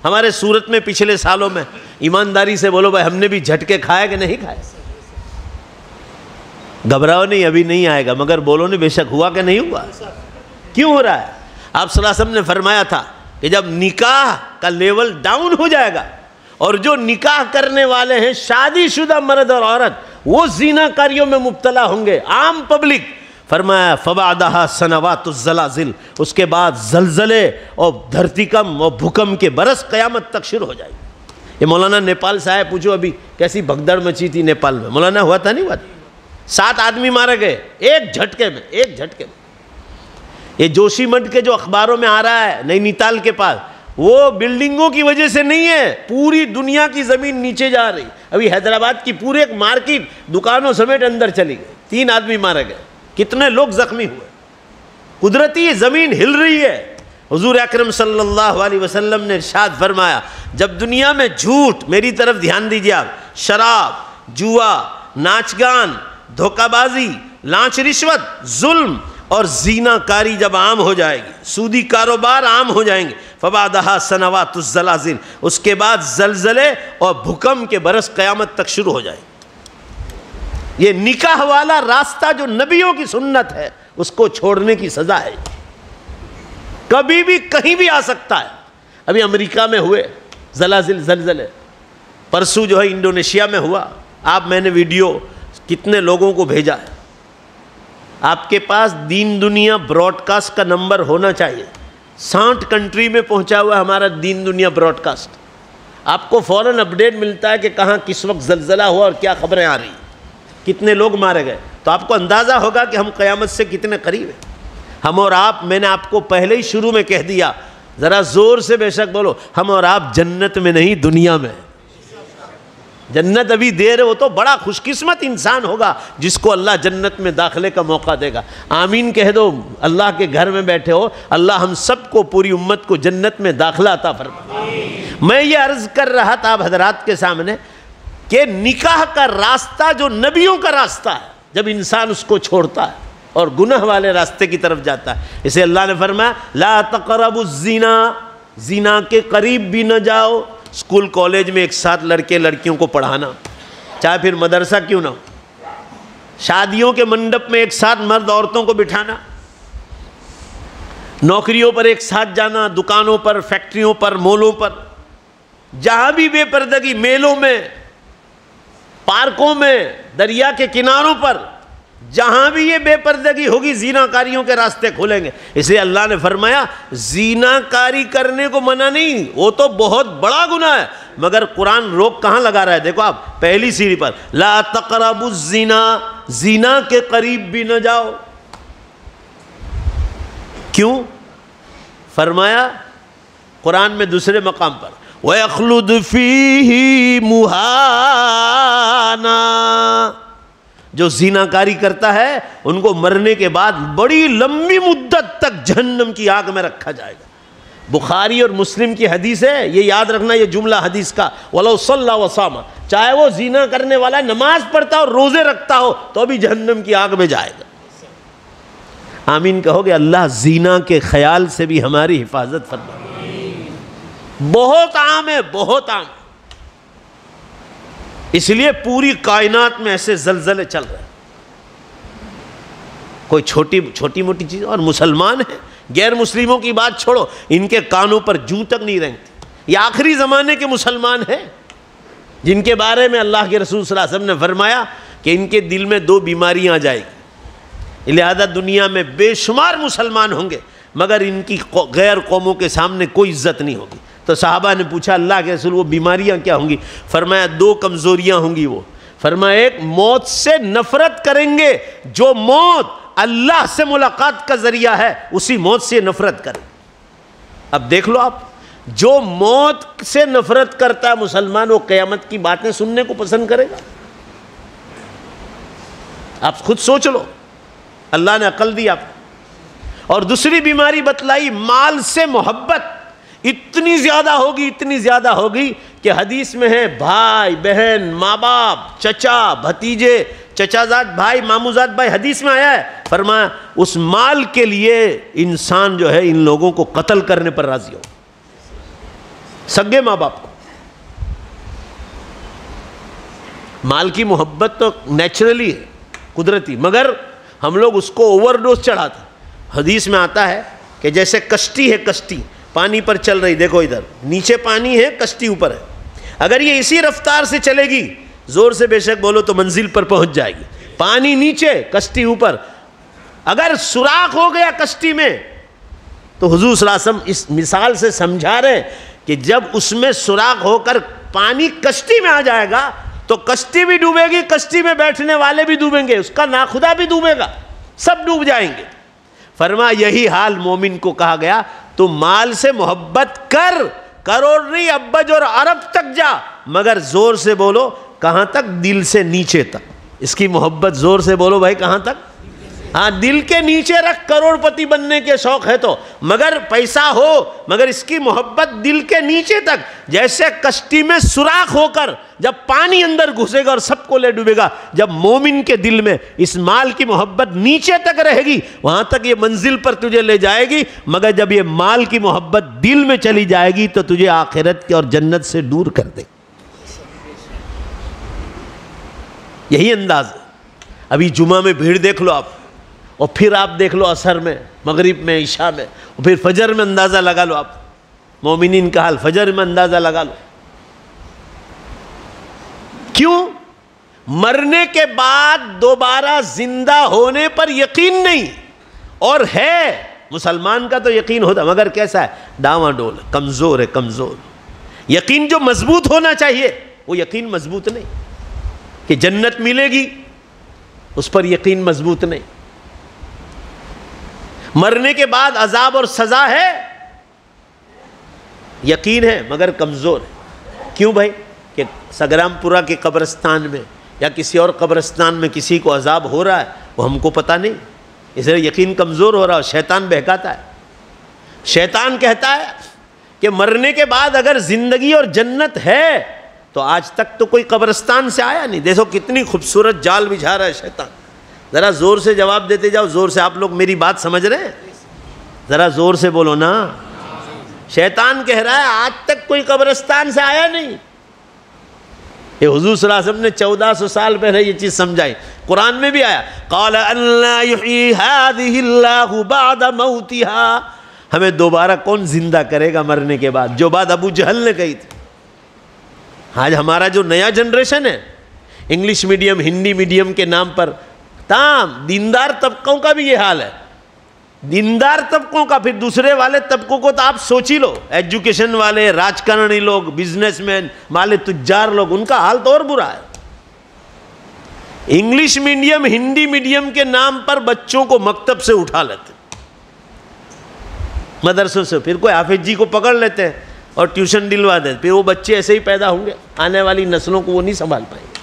ہمارے سورت میں پچھلے سالوں میں، ایمانداری سے بولو بھائی، ہم نے بھی جھٹکے کھائے کہ نہیں کھائے؟ گھبراؤ نہیں، ابھی نہیں آئے گا، مگر بولو نہیں بے شک ہوا کہ نہیں ہوا؟ کیوں ہو رہا ہے؟ آپ صلی اللہ علیہ وسلم نے فرمایا تھا کہ جب نکاح کا لیول ڈاؤن ہو جائے گا، اور جو نکاح کرنے والے ہیں شادی شدہ مرد اور عورت، وہ زنا کاریوں میں مبتلا ہوں گے، عام پبلک، فرمایا فبعدها سنوات الزلازل، اس کے بعد زلزلے اور دھرتیکم اور بھوکم کے برس قیامت تک شروع ہو جائے گی۔ یہ مولانا نیپال سے آئے، پوچھو ابھی کیسی بھگدڑ مچی تھی نیپال میں، مولانا ہوا تھا نہیں ہوا تھا؟ 7 آدمی مارے گئے ایک جھٹکے میں، ایک جھٹکے میں۔ یہ جوشی مٹھ کے جو اخباروں میں آ رہا ہے نینی تال کے پاس، وہ بلڈنگوں کی وجہ سے نہیں ہے، پوری دنیا کی زمین نیچے جا رہی۔ ابھی حیدرآباد کی پورے ایک مارکیٹ دکانوں سمیت اندر چلی گئی، 3 آدمی مارے گئے، کتنے لوگ زخمی ہوئے۔ قدرتی زمین ہل رہی ہے۔ حضور اکرم صلی اللہ علیہ وسلم نے ارشاد فرمایا، جب دنیا میں جھوٹ، میری طرف دھیان دیجیے آپ، شراب، جوا، ناچ گان، دھوکہ بازی، لانچ رشوت، ظلم اور زنا کاری جب عام ہو جائے گی، سودی کاروبار عام ہو جائیں گے، فبعدها سنوات الزلازل، اس کے بعد زلزلے اور بھوکم کے برس قیامت تک شروع ہو جائیں گے۔ یہ نکاح والا راستہ جو نبیوں کی سنت ہے، اس کو چھوڑنے کی سزا ہے، کبھی بھی کہیں بھی آ سکتا ہے۔ ابھی امریکہ میں ہوئے زلازل، زلزلے، پرسوں جو ہے انڈونیشیا میں ہوا، میں نے ویڈیو کتنے لوگوں کو بھیجا ہے۔ آپ کے پاس دین دنیا براڈ کاسٹ کا نمبر ہونا چاہیے، 60 کنٹری میں پہنچا ہوا ہے ہمارا دین دنیا براڈ کاسٹ، آپ کو فوراً اپڈیٹ ملتا ہے کہ کہاں کس وقت زلزلہ ہوا اور کیا خبریں آ رہی ہیں، کتنے لوگ مارے گئے، تو آپ کو اندازہ ہوگا کہ ہم قیامت سے کتنے قریب ہیں۔ ہم اور آپ، میں نے آپ کو پہلے ہی شروع میں کہہ دیا، ذرا زور سے بے شک بولو، ہم اور آپ جنت میں نہیں دنیا میں۔ جنت ابھی دیر ہے، وہ تو بڑا خوش قسمت انسان ہوگا جس کو اللہ جنت میں داخلے کا موقع دے گا۔ آمین کہہ دو، اللہ کے گھر میں بیٹھے ہو، اللہ ہم سب کو، پوری امت کو جنت میں داخلہ عطا فرمائے۔ میں یہ عرض کر رہا تھا آپ حضرات کے سامنے کہ نکاح کا راستہ جو نبیوں کا راستہ ہے، جب انسان اس کو چھوڑتا ہے اور گناہ والے راستے کی طرف جاتا ہے، اسے اللہ نے فرمایا لا تقربوا الزنا، زنا کے قریب بھی نہ جاؤ۔ اسکول کالج میں ایک ساتھ لڑکے لڑکیوں کو پڑھانا، چاہے پھر مدرسہ کیوں نہ ہو. شادیوں کے منڈپ میں ایک ساتھ مرد عورتوں کو بٹھانا، نوکریوں پر ایک ساتھ جانا، دکانوں پر، فیکٹریوں پر، مولوں پر، جہاں بھی بے پردگی، میلوں میں، پارکوں میں، دریا کے کناروں پر، جہاں بھی یہ بے پردگی ہوگی زنا کاریوں کے راستے کھولیں گے. اس لیے اللہ نے فرمایا زنا کاری کرنے کو منع نہیں، وہ تو بہت بڑا گناہ ہے، مگر قرآن روک کہاں لگا رہا ہے؟ دیکھو آپ پہلی سیڑھی پر، لا تقربوا الزنا، زنا کے قریب بھی نہ جاؤ. کیوں؟ فرمایا قرآن میں دوسرے مقام پر وَيَخْلُدْ فِيهِ مُهَانًا، جو زنا کاری کرتا ہے ان کو مرنے کے بعد بڑی لمبی مدت تک جہنم کی آگ میں رکھا جائے گا. بخاری اور مسلم کی حدیث ہے، یہ یاد رکھنا یہ جملہ حدیث کا، وَلَوْ صَلَّى وَصَامَ، چاہے وہ زنا کرنے والا نماز پڑھتا ہو، روزے رکھتا ہو، تو بھی جہنم کی آگ میں جائے گا. آمین کہو گے؟ اللہ زنا کے خیال سے بھی ہماری حفاظت فرمائے. بہت عام ہے، بہت عام. اس لیے پوری کائنات میں ایسے زلزلے چل رہے ہیں، کوئی چھوٹی موٹی چیز. اور مسلمان ہیں، غیر مسلموں کی بات چھوڑو، ان کے کانوں پر جوں تک نہیں رینگتی. یہ آخری زمانے کے مسلمان ہیں جن کے بارے میں اللہ کے رسول صلی اللہ علیہ وسلم نے فرمایا کہ ان کے دل میں 2 بیماریاں آ جائیں گی. لہذا دنیا میں بے شمار مسلمان ہوں گے مگر ان کی غیر قوموں کے سامنے کوئی عزت نہیں ہوگی. تو صحابہ نے پوچھا اللہ کے رسول وہ بیماریاں کیا ہوں گی؟ فرمایا 2 کمزوریاں ہوں گی. وہ فرمایا ایک موت سے نفرت کریں گے، جو موت اللہ سے ملاقات کا ذریعہ ہے اسی موت سے نفرت کریں. اب دیکھ لو آپ، جو موت سے نفرت کرتا ہے مسلمان، وہ قیامت کی باتیں سننے کو پسند کرے گا؟ آپ خود سوچ لو، اللہ نے عقل دی آپ. اور دوسری بیماری بتلائی، مال سے محبت اتنی زیادہ ہوگی کہ حدیث میں ہے بھائی بہن، ماں باپ، چچا بھتیجے، چچا زاد بھائی، مامو زاد بھائی، حدیث میں آیا ہے. فرمایا اس مال کے لیے انسان جو ہے ان لوگوں کو قتل کرنے پر راضی ہو، سگے ماں باپ کو. مال کی محبت تو نیچرلی ہے، قدرتی، مگر ہم لوگ اس کو اوور ڈوز چڑھاتے. حدیث میں آتا ہے کہ جیسے کشتی ہے، کشتی پانی پر چل رہی، دیکھو ادھر نیچے پانی ہے، کشتی اوپر ہے. اگر یہ اسی رفتار سے چلے گی، زور سے بے شک بولو، تو منزل پر پہنچ جائے گی. پانی نیچے، کشتی اوپر. اگر سوراخ ہو گیا کشتی میں، تو حضور صلی اللہ علیہ وسلم اس مثال سے سمجھا رہے کہ جب اس میں سوراخ ہو کر پانی کشتی میں آ جائے گا تو کشتی بھی ڈوبے گی، کشتی میں بیٹھنے والے بھی ڈوبیں گے، اس کا ناخدا بھی ڈوبے گا، سب ڈوب جائیں گے. فرمایا یہی حال مومن کو کہا گیا، تو مال سے محبت کر، کروڑ نہیں ابج اور ارب تک جا، مگر زور سے بولو کہاں تک؟ دل سے نیچے تک. اس کی محبت زور سے بولو بھائی، کہاں تک؟ ہاں دل کے نیچے رکھ. کروڑ پتی بننے کے شوق ہے تو، مگر پیسہ ہو، مگر اس کی محبت دل کے نیچے تک. جیسے کشتی میں سوراخ ہو کر جب پانی اندر گھسے گا اور سب کو لے ڈوبے گا، جب مومن کے دل میں اس مال کی محبت نیچے تک رہے گی، وہاں تک یہ منزل پر تجھے لے جائے گی. مگر جب یہ مال کی محبت دل میں چلی جائے گی تو تجھے آخرت کی اور جنت سے دور کر دے. یہی انداز ہے. ابھی جمعہ میں بھیڑ دیکھ لو آپ، اور پھر آپ دیکھ لو عصر میں، مغرب میں، عشاء میں، اور پھر فجر میں اندازہ لگا لو آپ، مومنین کا حال فجر میں اندازہ لگا لو. کیوں؟ مرنے کے بعد دوبارہ زندہ ہونے پر یقین نہیں. اور ہے مسلمان کا تو یقین ہوتا، مگر کیسا ہے؟ ڈاواں ڈول، کمزور ہے، کمزور. یقین جو مضبوط ہونا چاہیے وہ یقین مضبوط نہیں، کہ جنت ملے گی اس پر یقین مضبوط نہیں. مرنے کے بعد عذاب اور سزا ہے، یقین ہے مگر کمزور ہے. کیوں بھائی؟ کہ سگرام پورہ کے قبرستان میں یا کسی اور قبرستان میں کسی کو عذاب ہو رہا ہے، وہ ہم کو پتہ نہیں، اس لیے یقین کمزور ہو رہا ہے. شیطان بہکاتا ہے. شیطان کہتا ہے کہ مرنے کے بعد اگر زندگی اور جنت ہے تو آج تک تو کوئی قبرستان سے آیا نہیں. دیکھو کتنی خوبصورت جال بچھا رہا ہے شیطان. ذرا زور سے جواب دیتے جاؤ، زور سے. آپ لوگ میری بات سمجھ رہے ہیں؟ ذرا زور سے بولو نا. شیطان کہہ رہا ہے آج تک کوئی قبرستان سے آیا نہیں. یہ حضور صلی اللہ علیہ وسلم نے 1400 سال پہلے یہ چیز سمجھائی. قرآن میں بھی آیا قال الا یحیی ہذہ اللہ بعد موتہا. ہمیں دوبارہ کون زندہ کرے گا مرنے کے بعد؟ جو بات ابو جہل نے کہی تھی. آج ہمارا جو نیا جنریشن ہے انگلش میڈیم ہندی میڈیم کے نام پر تمام دیندار طبقوں کا بھی یہ حال ہے. دیندار طبقوں کا، پھر دوسرے والے طبقوں کو تو آپ سوچ ہی لو، ایجوکیشن والے، راجکارنی لوگ، بزنس مین، مال تجار لوگ، ان کا حال تو اور برا ہے. انگلش میڈیم ہندی میڈیم کے نام پر بچوں کو مکتب سے اٹھا لیتے، مدرسوں سے، پھر کوئی حافظ جی کو پکڑ لیتے ہیں اور ٹیوشن دلوا دیتے. پھر وہ بچے ایسے ہی پیدا ہوں گے، آنے والی نسلوں کو وہ نہیں سنبھال پائیں گے.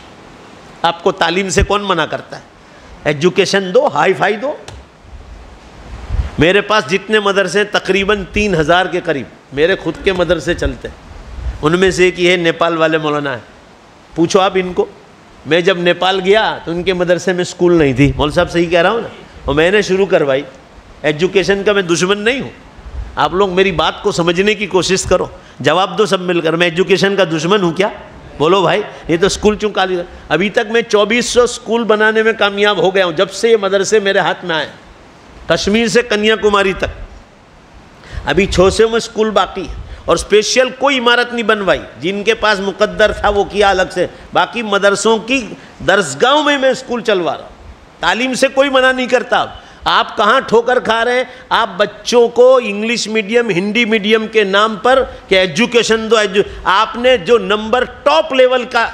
آپ کو تعلیم سے کون منع کرتا ہے؟ ایجوکیشن دو، ہائی فائی دو. میرے پاس جتنے مدرسے تقریباً 3000 کے قریب میرے خود کے مدرسے چلتے ہیں. ان میں سے ایک یہ نیپال والے مولانا ہے، پوچھو آپ ان کو. میں جب نیپال گیا تو ان کے مدرسے میں سکول نہیں تھی. مول صاحب صحیح کہہ رہا ہوں نا؟ اور میں نے شروع کروائی. ایجوکیشن کا میں دشمن نہیں ہوں، آپ لوگ میری بات کو سمجھنے کی کوشش کرو. جواب دو سب مل کر، میں ایجوکیشن کا دشمن ہوں کیا؟ بولو بھائی. یہ تو سکول چونکا لیا. ابھی تک میں 2400 سکول بنانے میں کامیاب ہو گیا ہوں جب سے یہ مدرسے میرے ہاتھ میں آئے، کشمیر سے کنیا کماری تک. ابھی 600 میں سکول باقی ہے، اور اسپیشل کوئی عمارت نہیں بنوائی. جن کے پاس مقدر تھا وہ کیا الگ سے، باقی مدرسوں کی درسگاہوں میں سکول چلوا رہا ہوں. تعلیم سے کوئی منع نہیں کرتا. آپ کہاں ٹھوکر کھا رہے ہیں؟ آپ بچوں کو انگلش میڈیم ہندی میڈیم کے نام پر کہ ایجوکیشن دو. آپ نے جو نمبر ٹاپ لیول کا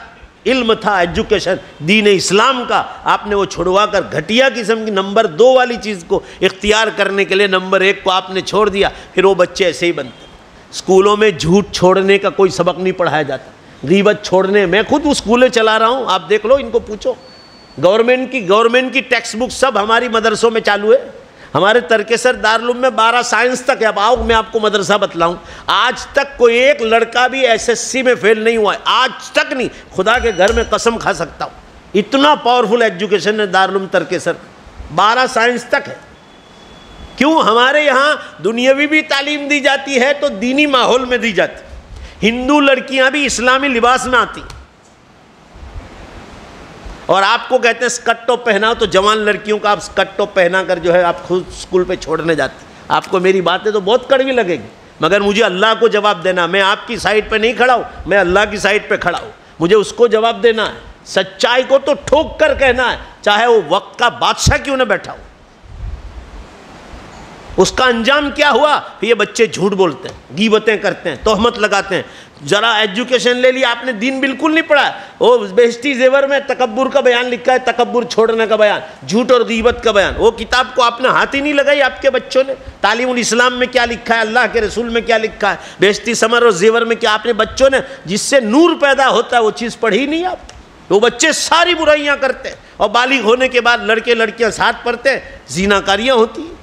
علم تھا ایجوکیشن دین اسلام کا، آپ نے وہ چھڑوا کر گھٹیا قسم کی نمبر 2 والی چیز کو اختیار کرنے کے لیے نمبر 1 کو آپ نے چھوڑ دیا. پھر وہ بچے ایسے ہی بنتے. اسکولوں میں جھوٹ چھوڑنے کا کوئی سبق نہیں پڑھایا جاتا، غیبت چھوڑنے. میں خود اسکولیں چلا رہا ہوں، آپ دیکھ لو، ان کو پوچھو. گورنمنٹ کی ٹیکسٹ بک سب ہماری مدرسوں میں چالو ہے. ہمارے ترکیسر دارالعلوم میں 12 سائنس تک ہے. اب آؤ میں آپ کو مدرسہ بتلاؤں. آج تک کوئی ایک لڑکا بھی SSC میں فیل نہیں ہوا ہے، آج تک نہیں. خدا کے گھر میں قسم کھا سکتا ہوں. اتنا پاورفل ایجوکیشن ہے دارالعلوم ترکیسر. 12 سائنس تک ہے. کیوں؟ ہمارے یہاں دنیاوی بھی تعلیم دی جاتی ہے تو دینی ماحول میں دی جاتی. ہندو لڑکیاں بھی اسلامی لباس میں آتی، اور آپ کو کہتے ہیں اسکرٹ ٹاپ پہناؤ، تو جوان لڑکیوں کا آپ اسکرٹ ٹاپ پہنا کر جو ہے آپ خود اسکول پہ چھوڑنے جاتے. آپ کو میری باتیں تو بہت کڑوی لگے گی، مگر مجھے اللہ کو جواب دینا. میں آپ کی سائڈ پہ نہیں کھڑا ہوں، میں اللہ کی سائڈ پہ کھڑا ہوں. مجھے اس کو جواب دینا ہے. سچائی کو تو ٹھوک کر کہنا ہے، چاہے وہ وقت کا بادشاہ کیوں نہ بیٹھا ہو. اس کا انجام کیا ہوا؟ یہ بچے جھوٹ بولتے ہیں، غیبتیں کرتے ہیں، تہمت لگاتے ہیں. ذرا ایجوکیشن لے لیا آپ نے، دین بالکل نہیں پڑھا. وہ بہشتی زیور میں تکبر کا بیان لکھا ہے، تکبر چھوڑنے کا بیان، جھوٹ اور غیبت کا بیان. وہ کتاب کو آپ نے ہاتھ ہی نہیں لگائی. آپ کے بچوں نے تعلیم الاسلام میں کیا لکھا ہے، اللہ کے رسول میں کیا لکھا ہے، بہشتی ثمر اور زیور میں کیا آپ نے بچوں نے جس سے نور پیدا ہوتا ہے وہ چیز پڑھی نہیں آپ. وہ بچے ساری برائیاں کرتے ہیں، اور بالغ ہونے کے بعد لڑکے لڑکیاں ساتھ پڑھتے ہیں، زیناکاریاں ہوتی ہیں.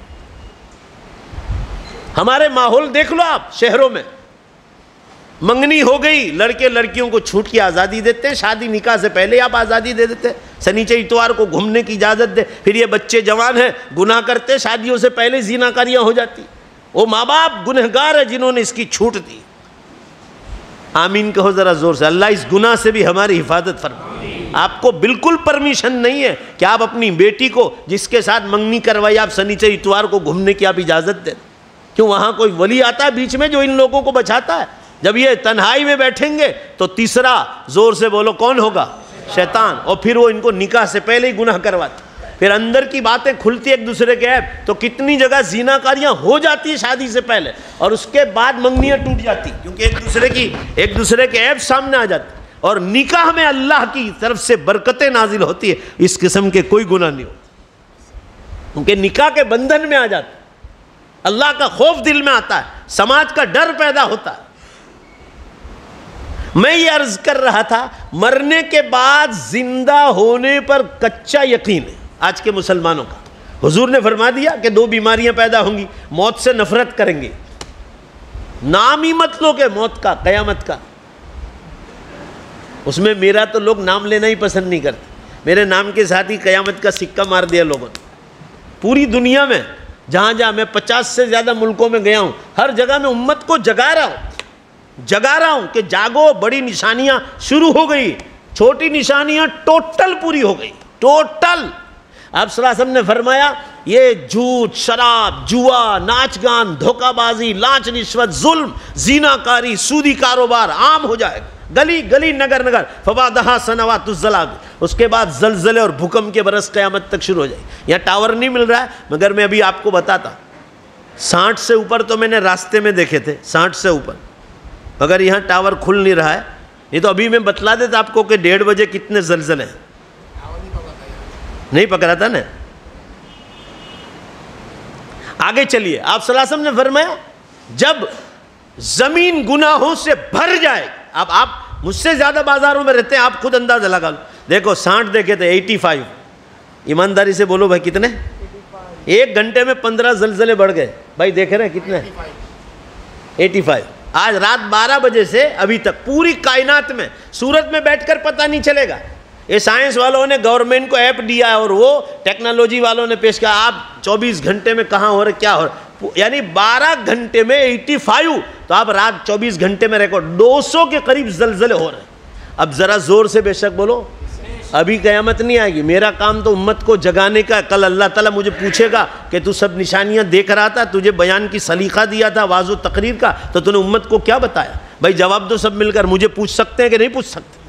ہمارے ماحول دیکھ لو آپ. شہروں میں منگنی ہو گئی، لڑکے لڑکیوں کو چھوٹ کی آزادی دیتے ہیں. شادی نکاح سے پہلے آپ آزادی دے دیتے ہیں، سنیچر اتوار کو گھومنے کی اجازت دے. پھر یہ بچے جوان ہیں، گناہ کرتے، شادیوں سے پہلے زیناکاریاں ہو جاتی. وہ ماں باپ گنہگار ہیں جنہوں نے اس کی چھوٹ دی. آمین کہو ذرا زور سے. اللہ اس گناہ سے بھی ہماری حفاظت فرمائے. آپ کو بالکل پرمیشن نہیں ہے کہ آپ اپنی بیٹی کو جس کے ساتھ منگنی کروائی آپ سنیچر اتوار کو گھومنے کی آپ اجازت دیں. کیوں؟ وہاں کوئی ولی آتا ہے بیچ میں جو ان لوگوں کو بچاتا ہے. جب یہ تنہائی میں بیٹھیں گے تو تیسرا زور سے بولو کون ہوگا؟ شیطان. اور پھر وہ ان کو نکاح سے پہلے ہی گناہ کرواتے. پھر اندر کی باتیں کھلتی ایک دوسرے کے عیب. تو کتنی جگہ زیناکاریاں ہو جاتی ہیں شادی سے پہلے، اور اس کے بعد منگنیاں ٹوٹ جاتی کیونکہ ایک دوسرے کے عیب سامنے آ جاتے. اور نکاح میں اللہ کی طرف سے برکتیں نازل ہوتی ہے. اس قسم کے کوئی گناہ نہیں ہوتا کیونکہ نکاح کے بندھن میں آ جاتے. اللہ کا خوف دل میں آتا ہے، سماج کا ڈر پیدا ہوتا ہے. میں یہ عرض کر رہا تھا، مرنے کے بعد زندہ ہونے پر کچا یقین ہے آج کے مسلمانوں کا. حضور نے فرما دیا کہ 2 بیماریاں پیدا ہوں گی، موت سے نفرت کریں گے. نام ہی مت لو کہ موت کا، قیامت کا. اس میں میرا تو لوگ نام لینا ہی پسند نہیں کرتے. میرے نام کے ساتھ ہی قیامت کا سکہ مار دیا لوگوں نے. پوری دنیا میں جہاں جہاں میں 50 سے زیادہ ملکوں میں گیا ہوں، ہر جگہ میں امت کو جگا رہا ہوں کہ جاگو، بڑی نشانیاں شروع ہو گئی. چھوٹی نشانیاں ٹوٹل پوری ہو گئی، ٹوٹل۔ آپ صلی اللہ علیہ وسلم نے فرمایا یہ جھوٹ، شراب، جوا، ناچ گان، دھوکہ بازی، لانچ رشوت، ظلم، زنا کاری، سودی کاروبار عام ہو جائے گا، گلی گلی، نگر نگر۔ فبعدہا سنوات الزلزال، اس کے بعد زلزلے اور بھوکم کے برس قیامت تک شروع ہو جائے گی۔ یہاں ٹاور نہیں مل رہا ہے، مگر میں ابھی آپ کو بتاتا، 60 سے اوپر تو میں نے راستے میں دیکھے تھے، 60 سے اوپر، مگر یہاں ٹاور کھل نہیں رہا ہے۔ یہ تو ابھی میں بتلا دیتا آپ کو کہ 1:30 بجے کتنے زلزلے ہیں، نہیں پکڑا تھا نا۔ آگے چلیے، آپ صلی اللہ علیہ وسلم نے فرمایا جب زمین گناہوں سے بھر جائے، اب آپ مجھ سے زیادہ بازاروں میں رہتے ہیں، آپ خود اندازہ لگا لو۔ دیکھو 60 دیکھے تھے، 85، ایمانداری سے بولو بھائی کتنے؟ 1 گھنٹے میں 15 زلزلے بڑھ گئے بھائی، دیکھ رہے ہیں کتنے؟ 85۔ آج رات 12 بجے سے ابھی تک پوری کائنات میں سورت میں بیٹھ کر پتہ نہیں چلے گا۔ یہ سائنس والوں نے گورنمنٹ کو ایپ دیا ہے اور وہ ٹیکنالوجی والوں نے پیش کیا، آپ 24 گھنٹے میں کہاں ہو رہے کیا ہو رہا، یعنی 12 گھنٹے میں 85، تو آپ رات 24 گھنٹے میں ریکارڈ 200 کے قریب زلزلے ہو رہے ہیں۔ اب ذرا زور سے بے شک بولو، ابھی قیامت نہیں آئے گی۔ میرا کام تو امت کو جگانے کا ہے۔ کل اللہ تعالیٰ مجھے پوچھے گا کہ تو سب نشانیاں دیکھ رہا تھا، تجھے بیان کی سلیقہ دیا تھا واعظ و تقریر کا، تو تو نے امت کو کیا بتایا؟ بھائی جواب تو سب مل کر مجھے پوچھ سکتے ہیں کہ نہیں پوچھ سکتے؟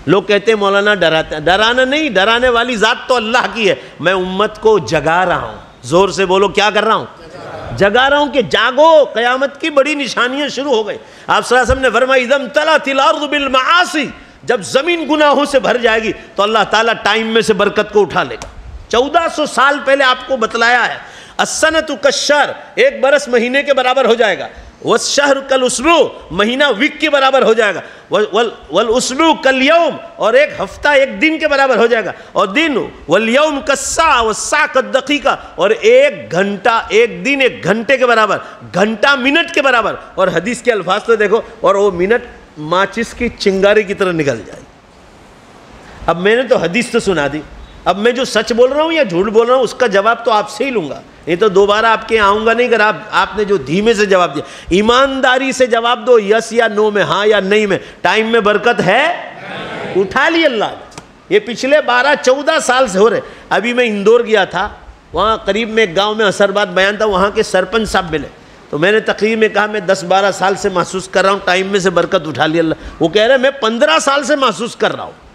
لوگ کہتے ہیں مولانا ڈراتے ہیں، ڈرانا نہیں، ڈرانے والی ذات تو اللہ کی ہے، میں امت کو جگا رہا ہوں۔ زور سے بولو، کیا کر رہا ہوں؟ جگا رہا ہوں کہ جاگو، قیامت کی بڑی نشانیاں شروع ہو گئی۔ آپ صلی اللہ علیہ وسلم نے فرمایا اذا امتلأت الارض بالمعاصی، جب زمین گناہوں سے بھر جائے گی تو اللہ تعالیٰ ٹائم میں سے برکت کو اٹھا لے گا۔ 1400 سال پہلے آپ کو بتلایا ہے، السنۃ کالشہر، 1 برس مہینے کے برابر ہو جائے گا، والشہر کالاسبوع، مہینہ ویک کے برابر ہو جائے گا، والاسبوع کالیوم، اور 1 ہفتہ 1 دن کے برابر ہو جائے گا، اور دن والیوم کالساعہ والساعہ کالدقیقہ، اور 1 گھنٹہ 1 دن 1 گھنٹے کے برابر، گھنٹہ منٹ کے برابر۔ اور حدیث کے الفاظ تو دیکھو، اور وہ منٹ ماچس کی چنگاری کی طرح نکل جائے۔ اب میں نے تو حدیث تو سنا دی، اب میں جو سچ بول رہا ہوں یا جھوٹ بول رہا ہوں اس کا جواب تو آپ سے ہی لوں گا، یہ تو دوبارہ آپ کے یہاں آؤں گا نہیں۔ اگر آپ نے جو دھیمے سے جواب دیا، ایمانداری سے جواب دو، یس یا نو میں، ہاں یا نہیں میں۔ ٹائم میں برکت ہے، اٹھا لی اللہ نے۔ یہ پچھلے 12-14 سال سے ہو رہے۔ ابھی میں اندور گیا تھا، وہاں قریب میں ایک گاؤں میں عصر بعد بیان تھا، وہاں کے سرپنچ صاحب ملے، تو میں نے تقریر میں کہا میں 10-12 سال سے محسوس کر رہا ہوں ٹائم میں سے برکت اٹھا لی اللہ۔ وہ کہہ رہے میں 15 سال سے محسوس کر رہا ہوں۔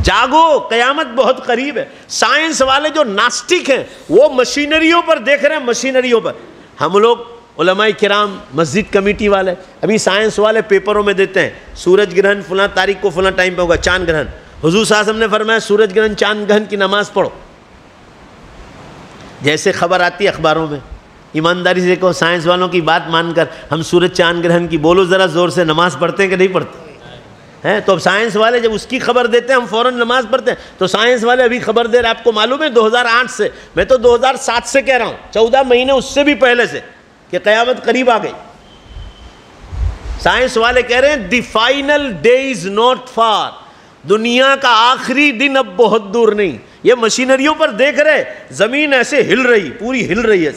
جاگو، قیامت بہت قریب ہے۔ سائنس والے جو ناسٹک ہیں وہ مشینریوں پر دیکھ رہے ہیں، مشینریوں پر۔ ہم لوگ علماء کرام، مسجد کمیٹی والے، ابھی سائنس والے پیپروں میں دیتے ہیں سورج گرہن فلاں تاریخ کو فلاں ٹائم پہ ہوگا، چاند گرہن۔ حضور صلی اللہ علیہ وسلم نے فرمایا سورج گرہن چاند گرہن کی نماز پڑھو، جیسے خبر آتی ہے اخباروں میں۔ ایمانداری سے دیکھو، سائنس والوں کی بات مان کر ہم سورج چاند گرہن کی بولو ذرا زور سے، نماز پڑھتے ہیں کہ نہیں پڑھتے ہیں؟ تو اب سائنس والے جب اس کی خبر دیتے ہیں ہم فوراً نماز پڑھتے ہیں۔ تو سائنس والے ابھی خبر دے رہے، آپ کو معلوم ہے 2008 سے، میں تو 2007 سے کہہ رہا ہوں، 14 مہینے اس سے بھی پہلے سے، کہ قیامت قریب آ گئی۔ سائنس والے کہہ رہے ہیں the final day is not for, دنیا کا آخری دن اب بہت دور نہیں۔ یہ مشینریوں پر دیکھ رہے، زمین ایسے ہل رہی، پوری ہل رہی ہے۔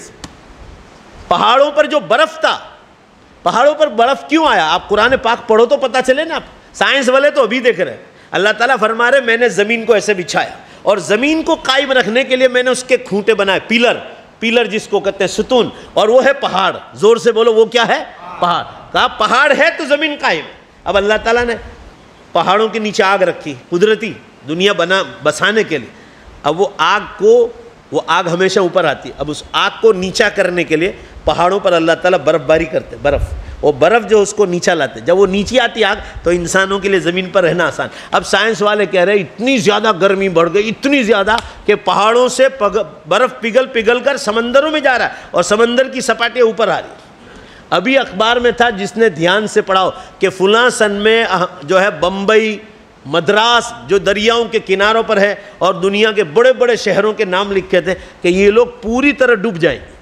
پہاڑوں پر جو برف تھا، پہاڑوں پر برف کیوں آیا؟ آپ قرآن پاک پڑھو تو پتہ چلے نا۔ آپ سائنس والے تو ابھی دیکھ رہے ہیں، اللہ تعالیٰ فرما رہے میں نے زمین کو ایسے بچھایا، اور زمین کو قائم رکھنے کے لیے میں نے اس کے کھوٹے بنائے، پیلر جس کو کہتے ہیں ستون، اور وہ ہے پہاڑ۔ زور سے بولو، وہ کیا ہے؟ پہاڑ۔ کہا پہاڑ ہے تو زمین قائم۔ اب اللہ تعالیٰ نے پہاڑوں کے نیچے آگ رکھی، قدرتی دنیا بسانے کے لیے۔ اب وہ آگ ہمیشہ اوپر آتی ہے، اب اس آگ کو نیچا کرنے کے لیے پہاڑوں پر اللہ تعالیٰ برف باری کرتے، وہ برف جو اس کو نیچا لاتے، جب وہ نیچے آتی آگ تو انسانوں کے لیے زمین پر رہنا آسان۔ اب سائنس والے کہہ رہے ہیں اتنی زیادہ گرمی بڑھ گئی، اتنی زیادہ کہ پہاڑوں سے برف پگھل کر سمندروں میں جا رہا ہے، اور سمندر کی سپاٹیاں اوپر آ رہی ہیں۔ ابھی اخبار میں تھا، جس نے دھیان سے پڑھاؤ، کہ فلاں سن میں جو ہے بمبئی، مدراس جو دریاؤں کے کناروں پر ہے، اور دنیا کے بڑے بڑے شہروں کے نام لکھے تھے کہ یہ لوگ پوری طرح ڈوب جائیں گے۔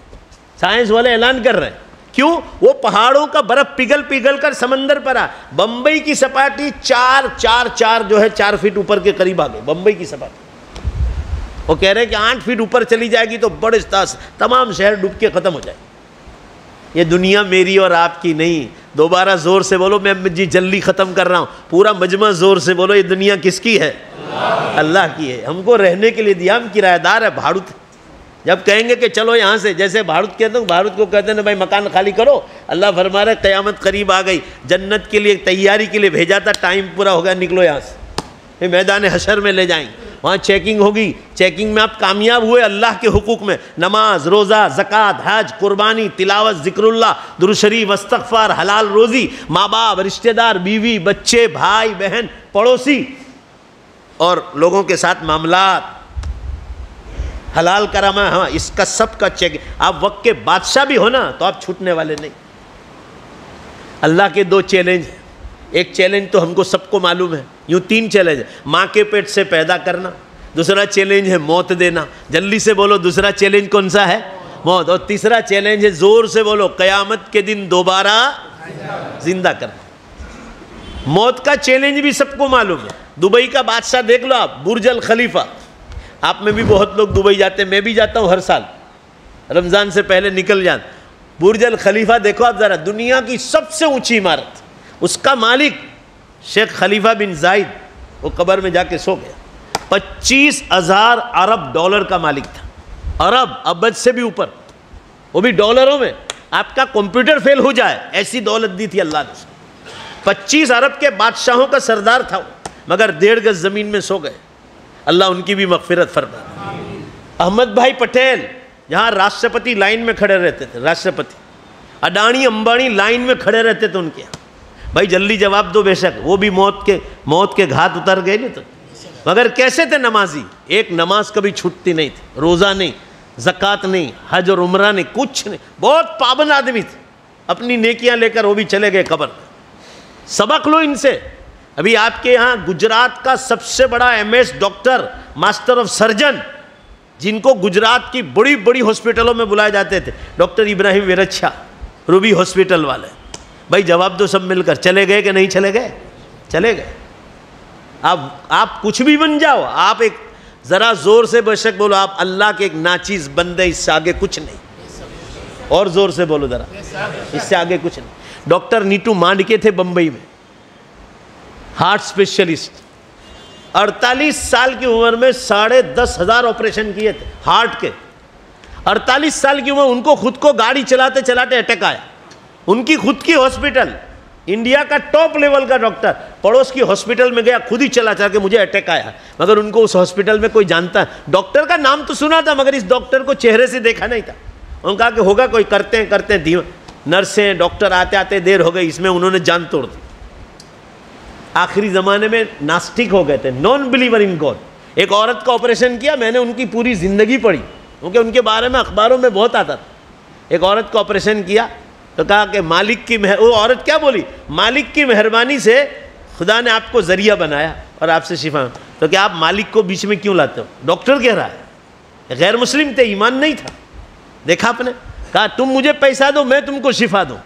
سائنس والے اعلان کر رہے ہیں، کیوں؟ وہ پہاڑوں کا برف پگھل کر سمندر پر آ۔ بمبئی کی سپاٹی 4 جو ہے 4 فٹ اوپر کے قریب آ گئی بمبئی کی سپاٹی۔ وہ کہہ رہے ہیں کہ 8 فٹ اوپر چلی جائے گی تو بڑے تمام شہر ڈوب کے ختم ہو جائے۔ یہ دنیا میری اور آپ کی نہیں، دوبارہ زور سے بولو، میں جی جلدی ختم کر رہا ہوں. پورا مجمع زور سے بولو، یہ دنیا کس کی ہے؟ اللہ کی ہے. ہم کو رہنے کے لیے دیا، ہم کرایہ دار ہے. بھاڑوت جب کہیں گے کہ چلو یہاں سے، جیسے بھاڑوت کہتے ہیں، بھاڑوت کو کہتے ہیں بھائی مکان خالی کرو. اللہ فرما رہا ہے قیامت قریب آ گئی، جنت کے لیے تیاری کے لیے بھیجا تھا، ٹائم پورا ہو گیا، نکلو یہاں سے. پھر میدان حشر میں لے جائیں گے، وہاں چیکنگ ہوگی. چیکنگ میں آپ کامیاب ہوئے اللہ کے حقوق میں، نماز، روزہ، زکوٰۃ، حج، قربانی، تلاوت، ذکر اللہ، درود شریف، استغفار، حلال روزی، ماں باپ، رشتہ دار، بیوی، بچے، بھائی بہن، پڑوسی اور لوگوں کے ساتھ معاملات، حلال کرما، ہاں اس کا سب کا چیک. آپ وقت کے بادشاہ بھی ہو نا تو آپ چھوٹنے والے نہیں. اللہ کے دو چیلنج ہیں. ایک چیلنج تو ہم کو سب کو معلوم ہے، یوں 3 چیلنج ہے. ماں کے پیٹ سے پیدا کرنا، دوسرا چیلنج ہے موت دینا. جلدی سے بولو دوسرا چیلنج کون سا ہے؟ موت. اور تیسرا چیلنج ہے، زور سے بولو، قیامت کے دن دوبارہ زندہ کرنا. موت کا چیلنج بھی سب کو معلوم ہے. دبئی کا بادشاہ دیکھ لو آپ، برج الخلیفہ. آپ میں بھی بہت لوگ دبئی جاتے ہیں، میں بھی جاتا ہوں ہر سال، رمضان سے پہلے نکل جاتا. برج الخلیفہ دیکھو آپ ذرا، دنیا کی سب سے اونچی عمارت. اس کا مالک شیخ خلیفہ بن زائد، وہ قبر میں جا کے سو گیا. 25,000 ارب ڈالر کا مالک تھا. ارب، ابد سے بھی اوپر، وہ بھی ڈالروں میں. آپ کا کمپیوٹر فیل ہو جائے ایسی دولت دی تھی اللہ نے. 25 ارب کے بادشاہوں کا سردار تھا وہ، مگر 1.5 گز زمین میں سو گئے. اللہ ان کی بھی مغفرت فرما. احمد بھائی پٹیل جہاں راشٹرپتی لائن میں کھڑے رہتے تھے، راشٹرپتی اڈانی امبانی لائن میں کھڑے رہتے تھے ان کے یہاں. بھائی جلدی جواب دو. بے شک وہ بھی موت کے گھات اتر گئے نہیں تو، مگر کیسے تھے نمازی. ایک نماز کبھی چھوٹتی نہیں تھی، روزہ نہیں، زکوٰۃ نہیں، حج اور عمرہ نہیں، کچھ نہیں. بہت پابند آدمی تھے. اپنی نیکیاں لے کر وہ بھی چلے گئے قبر. سبق لو ان سے. ابھی آپ کے یہاں گجرات کا سب سے بڑا MS doctor, master of surgeon, جن کو گجرات کی بڑی بڑی ہاسپٹلوں میں بلائے جاتے تھے، ڈاکٹر ابراہیم ویرچھا، روبی ہاسپٹل والے. بھائی جواب دو سب مل کر. چلے گئے کہ نہیں چلے گئے؟ چلے گئے. آپ کچھ بھی بن جاؤ، آپ ایک ذرا زور سے بے شک بولو، آپ اللہ کے ایک ناچیز بندے، اس سے آگے کچھ نہیں. اور زور سے بولو ذرا، اس سے آگے کچھ نہیں. ڈاکٹر نیٹو مانڈکے تھے بمبئی میں، ہارٹ اسپیشلسٹ. 48 سال کی عمر میں 10,500 آپریشن کیے تھے ہارٹ کے. 48 سال کی عمر، ان کو خود کو گاڑی چلاتے چلاتے اٹیک آیا. ان کی خود کی ہاسپٹل، انڈیا کا ٹاپ لیول کا ڈاکٹر پڑوس کی ہاسپٹل میں گیا، خود ہی چلا کہ مجھے اٹیک آیا. مگر ان کو اس ہاسپٹل میں کوئی جانتا ہے. ڈاکٹر کا نام تو سنا تھا مگر اس ڈاکٹر کو چہرے سے دیکھا نہیں تھا. انہوں نے کہا کہ ہوگا کوئی، کرتے ہیں نرسیں ڈاکٹر آتے آتے دیر ہو گئی، اس میں انہوں نے جان توڑ دی. آخری زمانے میں ناسٹک ہو گئے تھے، نان بلیور ان گاڈ. ایک عورت کا آپریشن کیا، میں نے ان کی پوری زندگی پڑھی کیونکہ ان کے بارے میں اخباروں میں بہت آتا تھا. ایک عورت کا آپریشن کیا تو کہا کہ مالک کی وہ عورت کیا بولی، مالک کی مہربانی سے خدا نے آپ کو ذریعہ بنایا اور آپ سے شفا. تو کہ آپ مالک کو بیچ میں کیوں لاتے ہو؟ ڈاکٹر کہہ رہا ہے. غیر مسلم تھے، ایمان نہیں تھا. دیکھا آپ نے، کہا تم مجھے پیسہ دو میں تم کو شفا دوں.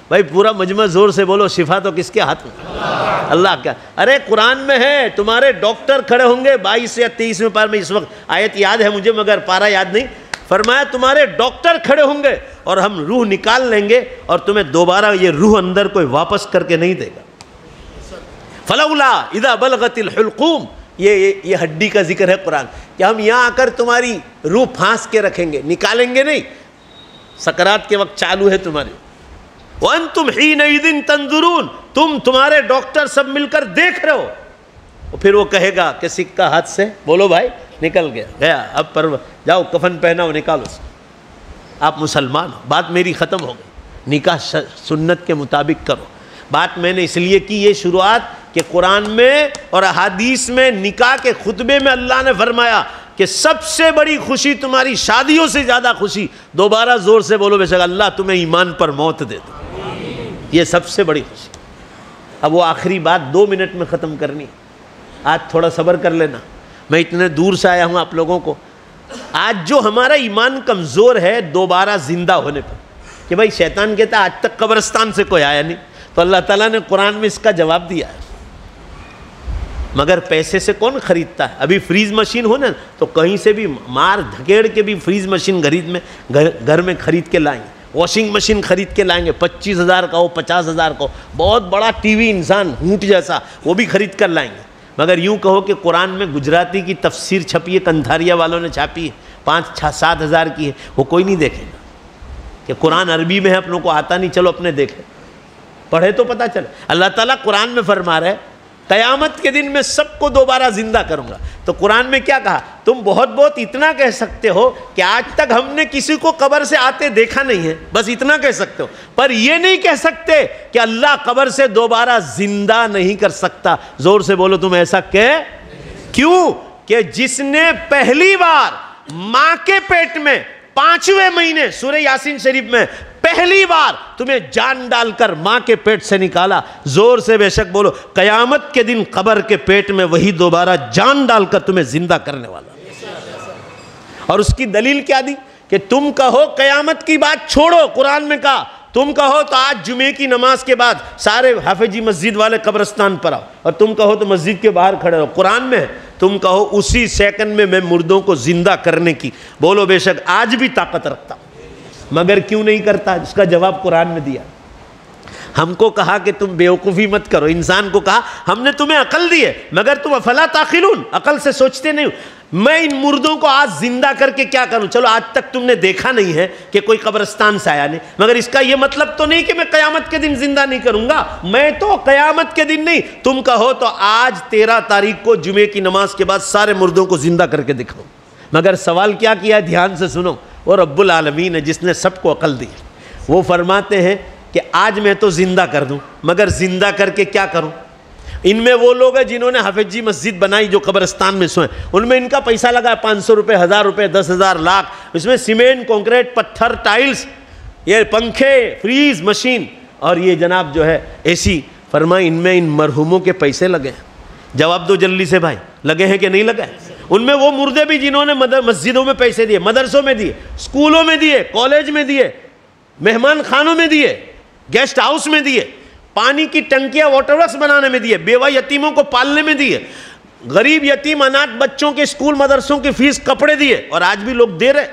بھائی پورا مجمع زور سے بولو، شفا تو کس کے ہاتھ میں؟ اللہ کا. ارے قرآن میں ہے، تمہارے ڈاکٹر کھڑے ہوں گے. 22 یا 23ویں پارے میں، اس وقت آیت یاد ہے مجھے مگر پارا یاد نہیں. فرمایا تمہارے ڈاکٹر کھڑے ہوں گے اور ہم روح نکال لیں گے اور تمہیں دوبارہ یہ روح اندر کوئی واپس کر کے نہیں دے گا. فلولا اذا بلغت الحلقوم، یہ ہڈی کا ذکر ہے قرآن، کہ ہم یہاں آ کر تمہاری روح پھانس کے رکھیں گے، نکالیں گے نہیں. سکرات کے وقت چالو ہے تمہاری. وَأَنْتُمْ حِينَئِذٍ تَنْظُرُونَ، تمہارے ڈاکٹر سب مل کر دیکھ رہے ہو. پھر وہ کہے گا کہ سکہ ہاتھ سے، بولو بھائی نکل گیا، اب جاؤ کفن پہناؤ، نکالو. آپ مسلمان ہو، بات میری ختم ہو گئی. نکاح سنت کے مطابق کرو. بات میں نے اس لیے کی یہ شروعات کہ قرآن میں اور احادیث میں نکاح کے خطبے میں اللہ نے فرمایا کہ سب سے بڑی خوشی تمہاری شادیوں سے زیادہ خوشی. دوبارہ زور سے بولو بے شک اللہ تمہیں ایمان پر موت دے دو. یہ سب سے بڑی خوشی. اب وہ آخری بات 2 منٹ میں ختم کرنی. آج تھوڑا صبر کر لینا، میں اتنے دور سے آیا ہوں آپ لوگوں کو. آج جو ہمارا ایمان کمزور ہے دوبارہ زندہ ہونے پر، کہ بھائی شیطان کہتا ہے آج تک قبرستان سے کوئی آیا نہیں، تو اللہ تعالیٰ نے قرآن میں اس کا جواب دیا ہے. مگر پیسے سے کون خریدتا ہے؟ ابھی فریز مشین ہو نا تو کہیں سے بھی مار دھکیڑ کے بھی فریز مشین گھر میں خرید کے لائیں. واشنگ مشین خرید کے لائیں گے، 25,000 کا ہو 50,000 کا ہو، بہت بڑا ٹی وی انسان اونٹ جیسا وہ بھی خرید کر لائیں گے۔ مگر یوں کہو کہ قرآن میں گجراتی کی تفسیر چھپی ہے، کنتھاریا والوں نے چھاپی ہے، 5-7 ہزار کی ہے، وہ کوئی نہیں دیکھے گا کہ قرآن عربی میں ہے، اپنوں کو آتا نہیں، چلو اپنے دیکھیں، پڑھے تو پتہ چلے۔ اللہ تعالیٰ قرآن میں فرما رہے قیامت کے دن میں سب کو دوبارہ زندہ کروں گا۔ تو قرآن میں کیا کہا؟ تم بہت اتنا کہہ سکتے ہو کہ آج تک ہم نے کسی کو قبر سے آتے دیکھا نہیں ہے، بس اتنا کہہ سکتے ہو، پر یہ نہیں کہہ سکتے کہ اللہ قبر سے دوبارہ زندہ نہیں کر سکتا۔ زور سے بولو تم ایسا کیوں؟ کہ جس نے پہلی بار ماں کے پیٹ میں 5ویں مہینے، سورہ یاسین شریف میں پہلی بار تمہیں جان ڈال کر ماں کے پیٹ سے نکالا، زور سے بے شک بولو قیامت کے دن قبر کے پیٹ میں وہی دوبارہ جان ڈال کر تمہیں زندہ کرنے والا۔ اور اس کی دلیل کیا دی؟ کہ تم کہو قیامت کی بات چھوڑو، قرآن میں کہا تم کہو تو آج جمعے کی نماز کے بعد سارے حافظی مسجد والے قبرستان پر آؤ، اور تم کہو تو مسجد کے باہر کھڑے رہو، قرآن میں ہے تم کہو اسی سیکنڈ میں مردوں کو زندہ کرنے کی، بولو بے شک آج بھی طاقت رکھتا ہوں، مگر کیوں نہیں کرتا؟ اس کا جواب قرآن میں دیا۔ ہم کو کہا کہ تم بیوقوفی مت کرو، انسان کو کہا ہم نے تمہیں عقل دی ہے مگر تم افلا تعقلون، عقل سے سوچتے نہیں ہو، میں ان مردوں کو آج زندہ کر کے کیا کروں؟ چلو آج تک تم نے دیکھا نہیں ہے کہ کوئی قبرستان سے آیا نہیں، مگر اس کا یہ مطلب تو نہیں کہ میں قیامت کے دن زندہ نہیں کروں گا، میں تو قیامت کے دن نہیں، تم کہو تو آج 13 تاریخ کو جمعے کی نماز کے بعد سارے مردوں کو زندہ کر کے دکھاؤں۔ مگر سوال کیا ہے؟ دھیان سے سنو، وہ رب العالمین ہے جس نے سب کو عقل دی، وہ فرماتے ہیں کہ آج میں تو زندہ کر دوں، مگر زندہ کر کے کیا کروں؟ ان میں وہ لوگ ہیں جنہوں نے حافظ جی مسجد بنائی جو قبرستان میں سوئیں، ان میں ان کا پیسہ لگا ہے 500 روپے، 1000 روپے، 10,000 لاکھ، اس میں سیمنٹ، کنکریٹ، پتھر، ٹائلز، یہ پنکھے، فریز، مشین، اور یہ جناب جو ہے اے سی، فرمائیں ان میں ان مرحوموں کے پیسے لگے ہیں۔ جواب دو جلدی سے بھائی، لگے ہیں کہ نہیں لگے؟ ان میں وہ مردے بھی جنہوں نے مسجدوں میں پیسے دیے، مدرسوں میں دیے، اسکولوں میں دیے، کالج میں دیے، مہمان خانوں میں دیے، گیسٹ ہاؤس میں دیے، پانی کی ٹنکیاں واٹر ورکس بنانے میں دیے، بیوہ یتیموں کو پالنے میں دیے، غریب یتیم اناٹھ بچوں کے اسکول مدرسوں کی فیس، کپڑے دیے، اور آج بھی لوگ دے رہے۔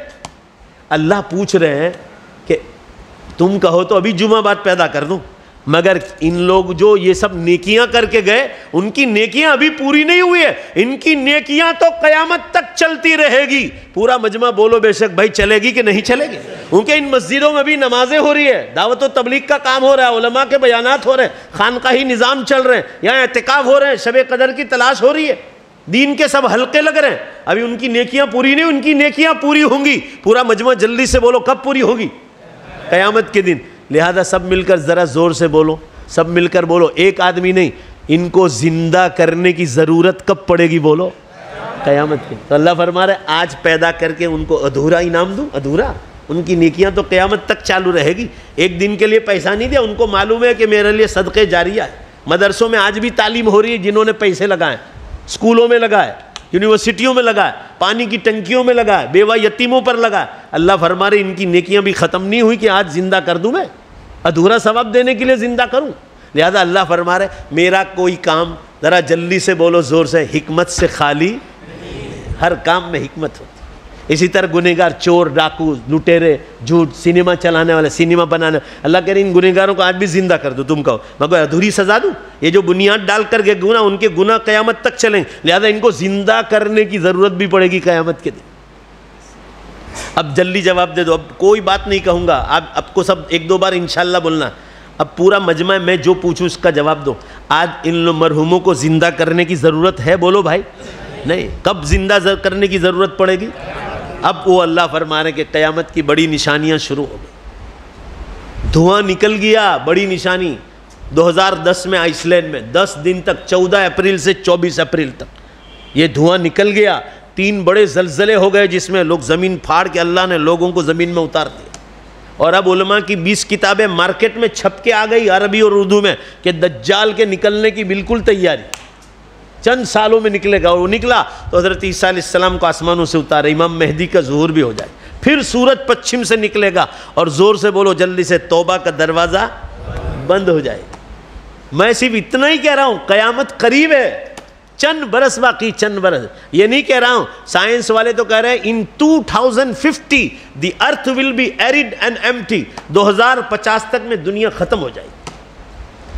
اللہ پوچھ رہے ہیں کہ تم کہو تو ابھی جمعہ بعد پیدا کر دوں، مگر ان لوگ جو یہ سب نیکیاں کر کے گئے ان کی نیکیاں ابھی پوری نہیں ہوئی ہے، ان کی نیکیاں تو قیامت تک چلتی رہے گی۔ پورا مجمع بولو بے شک بھائی چلے گی کہ نہیں چلے گی؟ کیونکہ ان مسجدوں میں بھی نمازیں ہو رہی ہے، دعوت و تبلیغ کا کام ہو رہا ہے، علماء کے بیانات ہو رہے ہیں، خانقاہی نظام چل رہے ہیں، یہاں اعتکاف ہو رہے ہیں، شب قدر کی تلاش ہو رہی ہے، دین کے سب حلقے لگ رہے ہیں، ابھی ان کی نیکیاں پوری نہیں، ان کی نیکیاں پوری ہوں گی۔ پورا مجمع جلدی سے بولو کب پوری ہوگی؟ قیامت کے دن۔ لہذا سب مل کر ذرا زور سے بولو، سب مل کر بولو، ایک آدمی نہیں، ان کو زندہ کرنے کی ضرورت کب پڑے گی؟ بولو قیامت کے۔ تو اللہ فرما رہے آج پیدا کر کے ان کو ادھورا انعام دوں؟ ادھورا؟ ان کی نیکیاں تو قیامت تک چالو رہے گی، ایک دن کے لیے پیسہ نہیں دیا، ان کو معلوم ہے کہ میرے لیے صدقے جاریہ ہے۔ مدرسوں میں آج بھی تعلیم ہو رہی ہے، جنہوں نے پیسے لگائے، اسکولوں میں لگائے، یونیورسٹیوں میں لگائے، پانی کی ٹنکیوں میں لگائے، بیوہ یتیموں پر لگائے، اللہ فرما رہے ان کی نیکیاں بھی ختم نہیں ہوئی کہ آج زندہ کر دوں، میں ادھورا ثواب دینے کے لیے زندہ کروں۔ لہذا اللہ فرما رہے میرا کوئی کام، ذرا جلدی سے بولو زور سے، حکمت سے خالی، ہر کام میں حکمت ہوتی۔ اسی طرح گنہگار، چور، ڈاکو، لٹیرے، جھوٹ، سینما چلانے والے، سینما بنانے، اللہ کہہ رہے ان گنہگاروں کو آج بھی زندہ کر دو، تم کہو مگر ادھوری سزا دوں؟ یہ جو بنیاد ڈال کر کے گناہ، ان کے گناہ قیامت تک چلیں، لہذا ان کو زندہ کرنے کی ضرورت بھی پڑے گی قیامت کے دن۔ اب جلدی جواب دے دو، اب کوئی بات نہیں کہوں گا، اب کو سب ایک دو بار انشاءاللہ بولنا، اب پورا مجمع میں جو پوچھوں اس کا جواب دو۔ آج ان مرحوموں کو زندہ کرنے کی ضرورت ہے؟ بولو بھائی نہیں۔ کب زندہ کرنے کی ضرورت پڑے گی؟ اب وہ اللہ فرما رہے کہ قیامت کی بڑی نشانیاں شروع ہو گئی، دھواں نکل گیا، بڑی نشانی 2010 میں آئس لینڈ میں 10 دن تک، 14 اپریل سے 24 اپریل تک یہ دھواں نکل گیا، 3 بڑے زلزلے ہو گئے جس میں لوگ زمین پھاڑ کے اللہ نے لوگوں کو زمین میں اتار دیا، اور اب علماء کی 20 کتابیں مارکیٹ میں چھپ کے آ گئی عربی اور اردو میں کہ دجال کے نکلنے کی بالکل تیاری، چند سالوں میں نکلے گا، اور وہ نکلا تو حضرت عیسیٰ علیہ السلام کو آسمانوں سے اتارے، امام مہدی کا ظہور بھی ہو جائے، پھر سورج پچھم سے نکلے گا، اور زور سے بولو جلدی سے، توبہ کا دروازہ بند ہو جائے گا۔ میں صرف اتنا ہی کہہ رہا ہوں، قیامت قریب ہے، چند برس باقی، چند برس. یہ نہیں کہہ رہا ہوں، سائنس والے تو کہہ رہے ہیں in 2050 the earth will be arid and empty. 2050 تک میں دنیا ختم ہو جائے گی.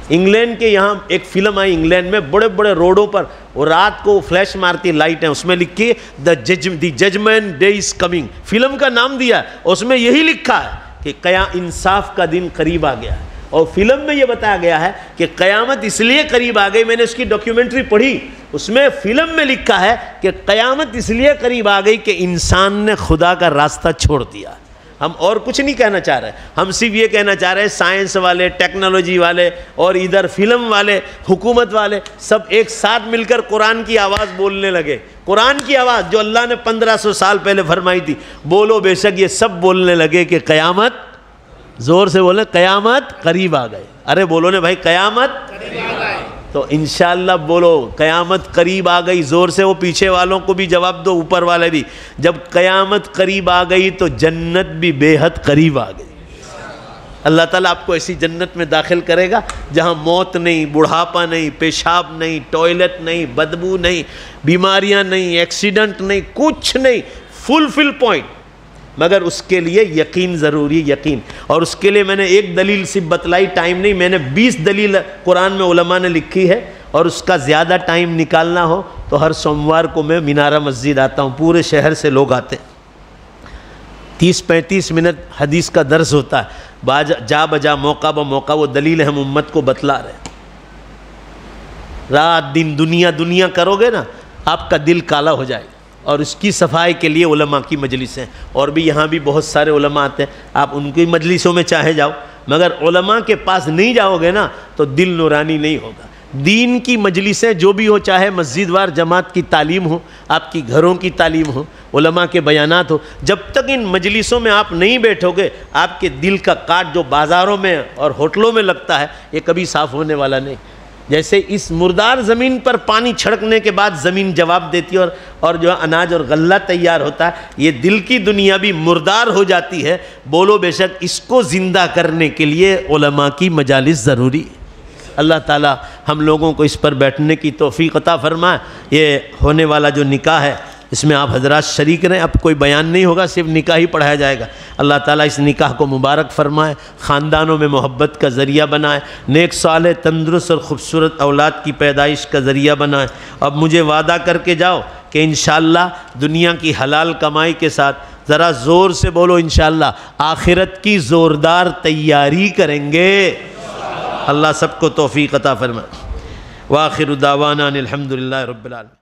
انگلینڈ کے یہاں ایک فلم آئی انگلینڈ میں، بڑے بڑے روڈوں پر وہ رات کو فلیش مارتی لائٹ ہیں، اس میں لکھی the judgment day is coming. Film کا نام دیا ہے، اس میں یہی لکھا ہے کہ انصاف کا دن قریب آ گیا ہے. اور فلم میں یہ بتایا گیا ہے کہ قیامت اس لیے قریب آ گئی، میں نے اس کی ڈاکیومنٹری پڑھی، اس میں فلم میں لکھا ہے کہ قیامت اس لیے قریب آ گئی کہ انسان نے خدا کا راستہ چھوڑ دیا. ہم اور کچھ نہیں کہنا چاہ رہے، ہم صرف یہ کہنا چاہ رہے ہیں سائنس والے، ٹیکنالوجی والے اور ادھر فلم والے، حکومت والے سب ایک ساتھ مل کر قرآن کی آواز بولنے لگے. قرآن کی آواز جو اللہ نے 1500 سال پہلے فرمائی تھی، بولو بے شک، یہ سب بولنے لگے کہ قیامت، زور سے بولے قیامت قریب آ گئے. ارے بولو نے بھائی قیامت قریب آ گئے. تو انشاءاللہ بولو قیامت قریب آ گئی زور سے. وہ پیچھے والوں کو بھی جواب دو، اوپر والے بھی. جب قیامت قریب آ گئی تو جنت بھی بے حد قریب آ گئی. اللہ تعالیٰ آپ کو ایسی جنت میں داخل کرے گا جہاں موت نہیں، بڑھاپا نہیں، پیشاب نہیں، ٹوائلٹ نہیں، بدبو نہیں، بیماریاں نہیں، ایکسیڈنٹ نہیں، کچھ نہیں، فل پوائنٹ. مگر اس کے لیے یقین ضروری، یقین. اور اس کے لیے میں نے ایک دلیل صرف بتلائی، ٹائم نہیں، میں نے 20 دلیل قرآن میں علماء نے لکھی ہے. اور اس کا زیادہ ٹائم نکالنا ہو تو ہر سوموار کو میں منارہ مسجد آتا ہوں، پورے شہر سے لوگ آتے ہیں. 30-35 منٹ حدیث کا درس ہوتا ہے، جا بجا موقع بموقع وہ دلیل ہم امت کو بتلا رہے ہیں. رات دن دنیا کرو گے نا، آپ کا دل کالا ہو جائے گا. اور اس کی صفائی کے لیے علماء کی مجلسیں، اور بھی یہاں بھی بہت سارے علماء آتے ہیں، آپ ان کی مجلسوں میں چاہے جاؤ، مگر علماء کے پاس نہیں جاؤ گے نا تو دل نورانی نہیں ہوگا. دین کی مجلسیں جو بھی ہو، چاہے مسجد وار جماعت کی تعلیم ہو، آپ کی گھروں کی تعلیم ہو، علماء کے بیانات ہو، جب تک ان مجلسوں میں آپ نہیں بیٹھو گے، آپ کے دل کا کاٹ جو بازاروں میں اور ہوٹلوں میں لگتا ہے، یہ کبھی صاف ہونے والا نہیں. جیسے اس مردار زمین پر پانی چھڑکنے کے بعد زمین جواب دیتی ہے اور جو اناج اور غلہ تیار ہوتا ہے، یہ دل کی دنیا بھی مردار ہو جاتی ہے. بولو بے شک اس کو زندہ کرنے کے لیے علماء کی مجالس ضروری ہے. اللہ تعالی ہم لوگوں کو اس پر بیٹھنے کی توفیق عطا فرمائے. یہ ہونے والا جو نکاح ہے اس میں آپ حضرات شریک رہیں. اب کوئی بیان نہیں ہوگا، صرف نکاح ہی پڑھایا جائے گا. اللہ تعالیٰ اس نکاح کو مبارک فرمائے، خاندانوں میں محبت کا ذریعہ بنائے، نیک صالح تندرست اور خوبصورت اولاد کی پیدائش کا ذریعہ بنائے. اب مجھے وعدہ کر کے جاؤ کہ انشاءاللہ دنیا کی حلال کمائی کے ساتھ، ذرا زور سے بولو انشاءاللہ، آخرت کی زوردار تیاری کریں گے. اللہ سب کو توفیق عطا فرمائے. وآخر دعوانا الحمدللہ رب العالمین.